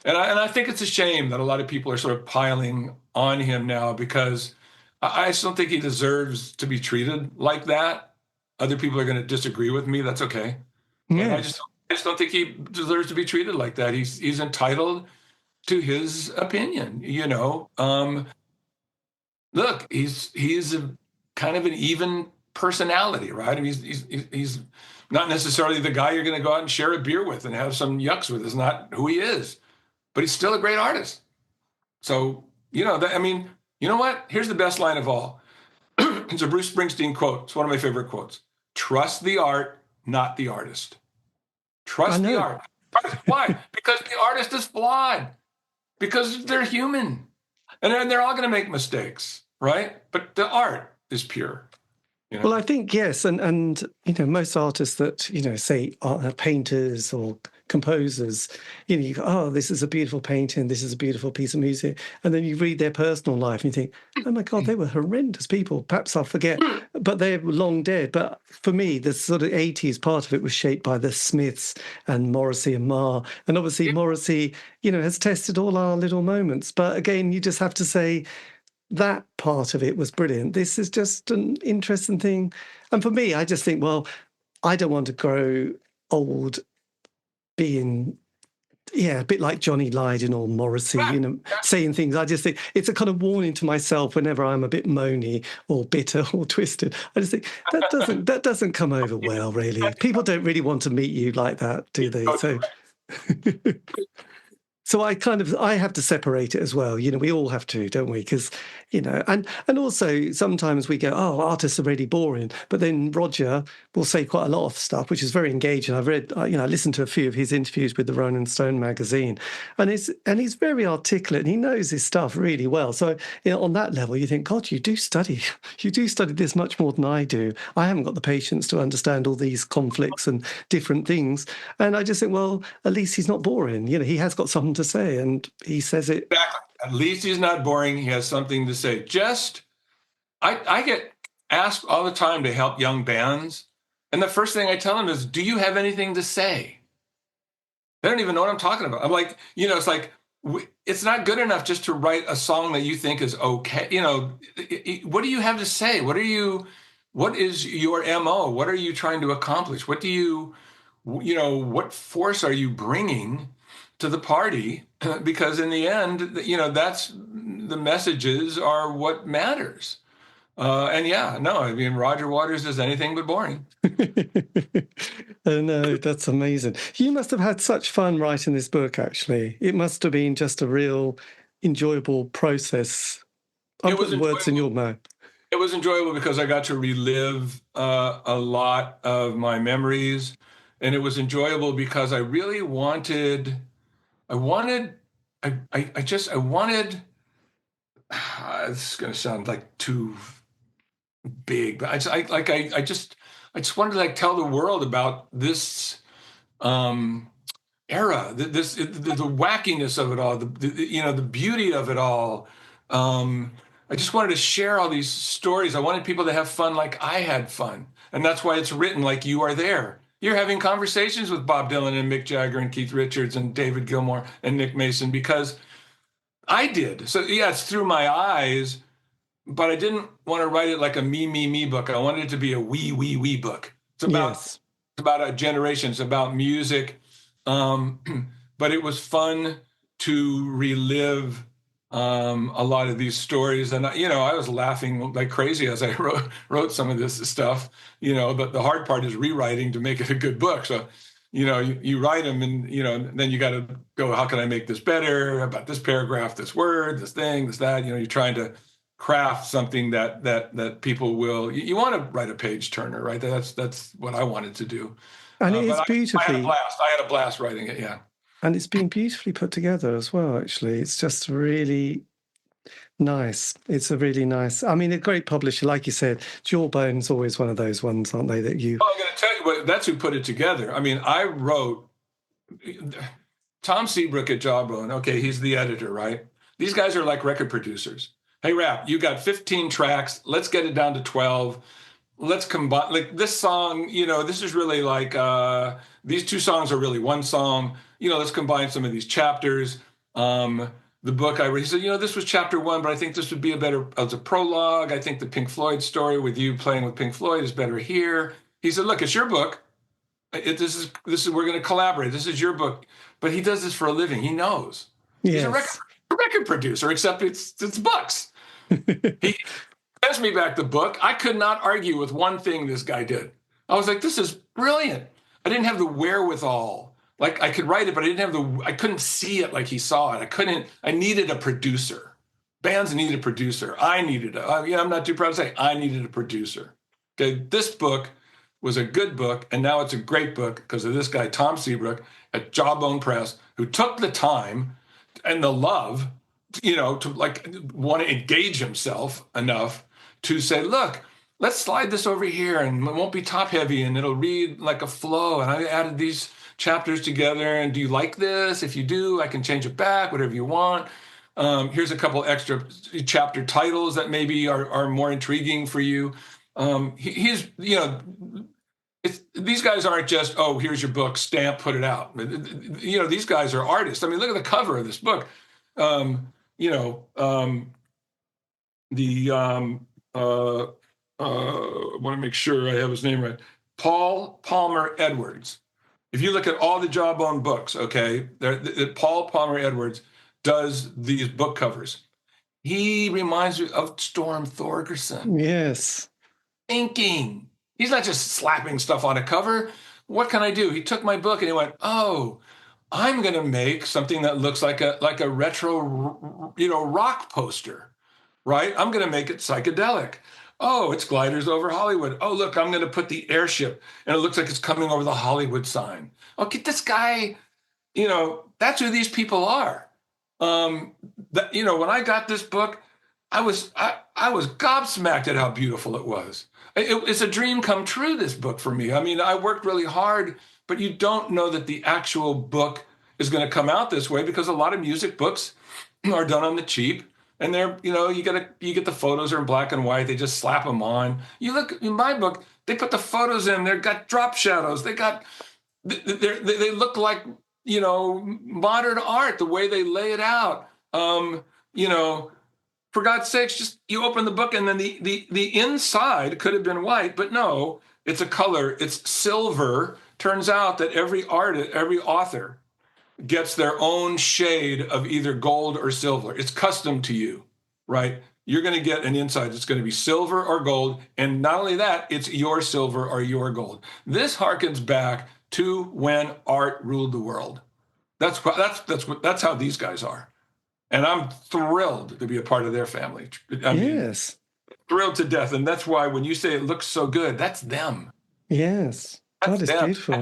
And I think it's a shame that a lot of people are sort of piling on him now, because I just don't think he deserves to be treated like that. Other people are going to disagree with me. That's okay. Yeah. I just don't think he deserves to be treated like that. He's entitled to his opinion, Look, he's a kind of an even personality, right? I mean, he's not necessarily the guy you're going to go out and share a beer with and have some yucks with. It's not who he is, but he's still a great artist. So, you know what? Here's the best line of all. It's a Bruce Springsteen quote. It's one of my favorite quotes. Trust the art, not the artist. Trust the art. Why? Because the artist is flawed. Because they're human. And they're all going to make mistakes, right? But the art is pure. Well, I think, yes. And most artists that, say are painters or composers, you go, oh, this is a beautiful painting, this is a beautiful piece of music. And then you read their personal life and you think, oh my God, they were horrendous people. Perhaps I'll forget, but they're long dead. But for me, the sort of 80s part of it was shaped by the Smiths and Morrissey and Marr. And obviously Morrissey, has tested all our little moments. But again, you just have to say, that part of it was brilliant. This is just an interesting thing. And for me, I just think, well, I don't want to grow old being, a bit like Johnny Lydon or Morrissey, saying things. I just think it's a kind of warning to myself whenever I'm a bit moany or bitter or twisted. I just think that doesn't come over well, really. People don't really want to meet you like that, do they? So So I have to separate it as well. We all have to, don't we? Because, and also sometimes we go, oh, artists are really boring. But then Roger will say quite a lot of stuff, which is very engaging. I've read, I listened to a few of his interviews with the Rolling Stone magazine, and he's very articulate and he knows his stuff really well. So on that level, you think, God, you do study this much more than I do. I haven't got the patience to understand all these conflicts and different things. And I just think, well, at least he's not boring. He has got something to say, and he says it. Exactly. At least he's not boring. He has something to say. I get asked all the time to help young bands, and the first thing I tell them is, do you have anything to say? They don't even know what I'm talking about. I'm like, it's like, it's not good enough just to write a song that you think is okay. What do you have to say? What is your MO? What are you trying to accomplish? What force are you bringing to the party? Because in the end, that's the messages are what matters. Roger Waters is anything but boring. Oh, no, that's amazing. You must have had such fun writing this book, actually. It must have been just a real enjoyable process. I'm putting words in your mouth. It was enjoyable because I got to relive a lot of my memories. And it was enjoyable because I really wanted, this is going to sound like too big, but I just wanted to tell the world about this era, the wackiness of it all, the beauty of it all. I just wanted to share all these stories. I wanted people to have fun like I had fun. And that's why it's written like you are there. You're having conversations with Bob Dylan and Mick Jagger and Keith Richards and David Gilmour and Nick Mason because I did. So yeah, it's through my eyes, but I didn't want to write it like a me book. I wanted it to be a we book. It's about a generation. It's about music. But it was fun to relive a lot of these stories. And, I was laughing like crazy as I wrote some of this stuff, but the hard part is rewriting to make it a good book. So, you write them and, then you got to go, how can I make this better about this paragraph, this word, this thing, this, that, you're trying to craft something that people will, you want to write a page turner, right? That's what I wanted to do. And it is beautifully. I had a blast writing it. Yeah. And it's been beautifully put together as well, actually. It's just really nice. It's a really nice, a great publisher. Like you said, Jawbone's always one of those ones, aren't they, that you... Well, I'm going to tell you, that's who put it together. I wrote... Tom Seabrook at Jawbone, okay, he's the editor, right? These guys are like record producers. Hey, Rap, you got 15 tracks. Let's get it down to 12. Let's combine, like this song, this is really like, these two songs are really one song. Let's combine some of these chapters. The book I read, he said, this was chapter 1, but I think this would be as a prologue. I think the Pink Floyd story with you playing with Pink Floyd is better here. He said, look, it's your book. This is we're going to collaborate. This is your book. But he does this for a living. He knows. Yes. He's a record producer, except it's books. He sends me back the book. I could not argue with one thing this guy did. I was like, this is brilliant. I didn't have the wherewithal. Like I could write it, but I couldn't see it like he saw it. I needed a producer. Bands need a producer. I'm not too proud to say I needed a producer. Okay, this book was a good book, and now it's a great book because of this guy, Tom Seabrook, at Jawbone Press, who took the time and the love, to want to engage himself enough to say, look, let's slide this over here and it won't be top heavy and it'll read like a flow. And I added these chapters together. And do you like this? If you do, I can change it back, whatever you want. Here's a couple extra chapter titles that maybe are more intriguing for you. These guys aren't just, oh, here's your book, stamp, put it out. These guys are artists. Look at the cover of this book. the I want to make sure I have his name right. Paul Palmer Edwards. If you look at all the Jawbone books, okay, Paul Palmer Edwards does these book covers. He reminds me of Storm Thorgerson. Yes. Thinking. He's not just slapping stuff on a cover. What can I do? He took my book and he went, "Oh, I'm going to make something that looks like a retro, rock poster, right? I'm going to make it psychedelic. Oh, it's gliders over Hollywood. Oh, look, I'm going to put the airship, and it looks like it's coming over the Hollywood sign. Oh, get this guy. That's who these people are. When I got this book, I was gobsmacked at how beautiful it was. It's a dream come true, this book, for me. I mean, I worked really hard, but you don't know that the actual book is going to come out this way, because a lot of music books are done on the cheap, and they're, you get the photos are in black and white. They just slap them on. You look in my book, they put the photos in. They've got drop shadows. They look like, modern art, the way they lay it out. For God's sakes, just you open the book and then the inside could have been white, but no, it's a color. It's silver. Turns out that every author gets their own shade of either gold or silver. It's custom to you, right? You're going to get an inside that's going to be silver or gold, and not only that, it's your silver or your gold. This harkens back to when art ruled the world. That's how these guys are. And I'm thrilled to be a part of their family. Yes. Thrilled to death. And that's why when you say it looks so good, that's them. Yes. That's that is them. beautiful.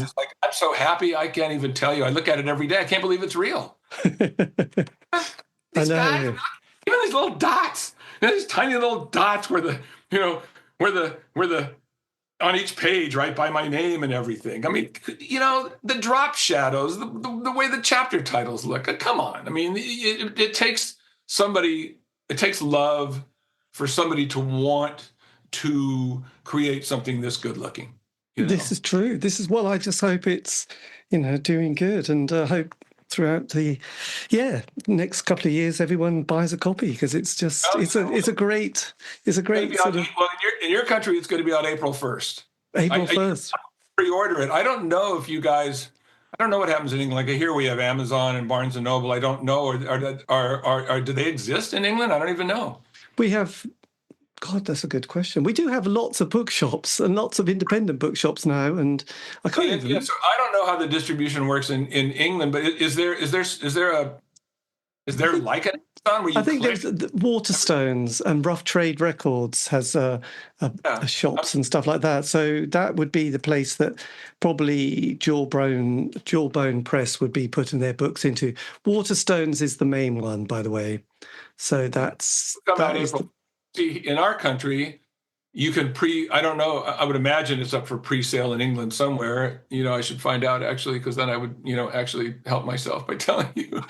I'm so happy. I can't even tell you. I look at it every day. I can't believe it's real. These guys, even these little dots, these tiny little dots where the on each page, right, by my name and everything. I mean, the drop shadows, the way the chapter titles look. Come on. I mean, it takes love for somebody to want to create something this good looking. This is true. I just hope it's, doing good, and hope throughout the next couple of years everyone buys a copy, because it's just it's a great sort of. Well, in your country, it's going to be on April 1st. April 1st. Pre-order it. I don't know if you guys. I don't know what happens in England. Like, here we have Amazon and Barnes and Noble. I don't know. Or do they exist in England? I don't even know. We have. God, that's a good question. We do have lots of bookshops and lots of independent bookshops now, and I can't even. Yeah, so I don't know how the distribution works in England, but is there like an Amazon where you? I think there's Waterstones and Rough Trade Records has shops and stuff like that. So that would be the place that probably Jawbone Press would be putting their books into. Waterstones is the main one, by the way. So See, in our country, you can I don't know, I would imagine it's up for pre-sale in England somewhere. I should find out, actually, because then I would, actually help myself by telling you.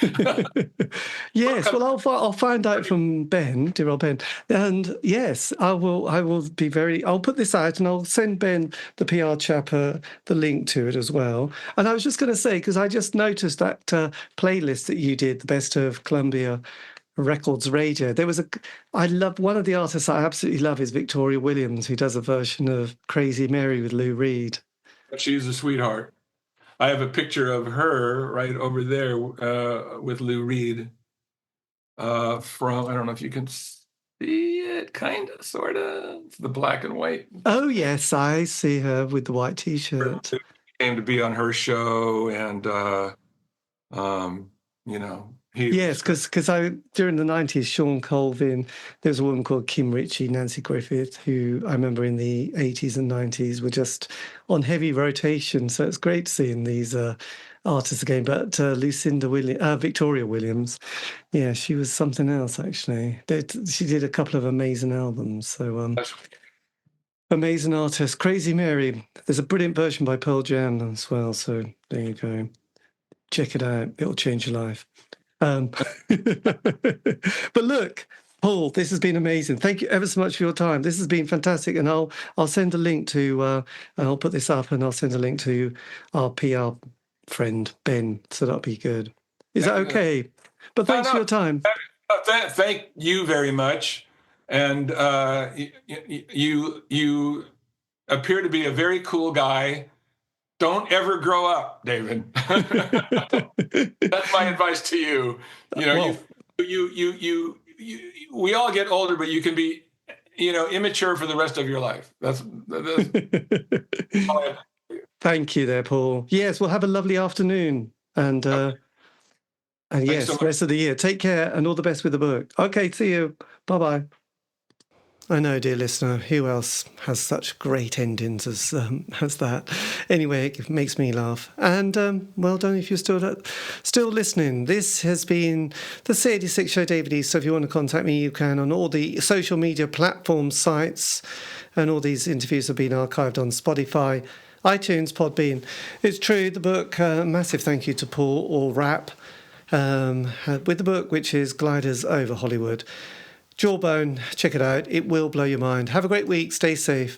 Yes, well, I'll find out from Ben, dear old Ben. And yes, I'll put this out, and I'll send Ben, the PR chap, the link to it as well. And I was just going to say, because I just noticed that playlist that you did, the Best of Columbia Records Radio. I love one of the artists I absolutely love is Victoria Williams, who does a version of Crazy Mary with Lou Reed. She's a sweetheart. I have a picture of her right over there with Lou Reed from, I don't know if you can see it, kind of, sort of. It's the black and white. Oh, yes, I see her with the white T-shirt. He came to be on her show, and, Yes, because during the 90s, Sean Colvin, there was a woman called Kim Ritchie, Nancy Griffith, who I remember in the 80s and 90s were just on heavy rotation. So it's great seeing these artists again. But Victoria Williams, yeah, she was something else, actually. She did a couple of amazing albums. So amazing artist. Crazy Mary. There's a brilliant version by Pearl Jam as well. So there you go. Check it out. It'll change your life. But look, Paul, this has been amazing. Thank you ever so much for your time. This has been fantastic, and I'll send a link to I'll put this up, and I'll send a link to our PR friend Ben, so that'll be good. Is that okay? But thanks for your time. Thank you very much. and you appear to be a very cool guy. Don't ever grow up, David. That's my advice to you. You know, we all get older, but you can be, immature for the rest of your life. That's Thank you there, Paul. Yes, we'll have a lovely afternoon. And yes, so rest of the year. Take care and all the best with the book. Okay, see you. Bye-bye. I know, dear listener, who else has such great endings as that? Anyway, it makes me laugh. And well done if you're still listening. This has been the C86 Show, David Eastaugh. So if you want to contact me, you can on all the social media platform sites. And all these interviews have been archived on Spotify, iTunes, Podbean. It's true, the book, massive thank you to Paul or Rap with the book, which is Gliders Over Hollywood. Jawbone, check it out. It will blow your mind. Have a great week. Stay safe.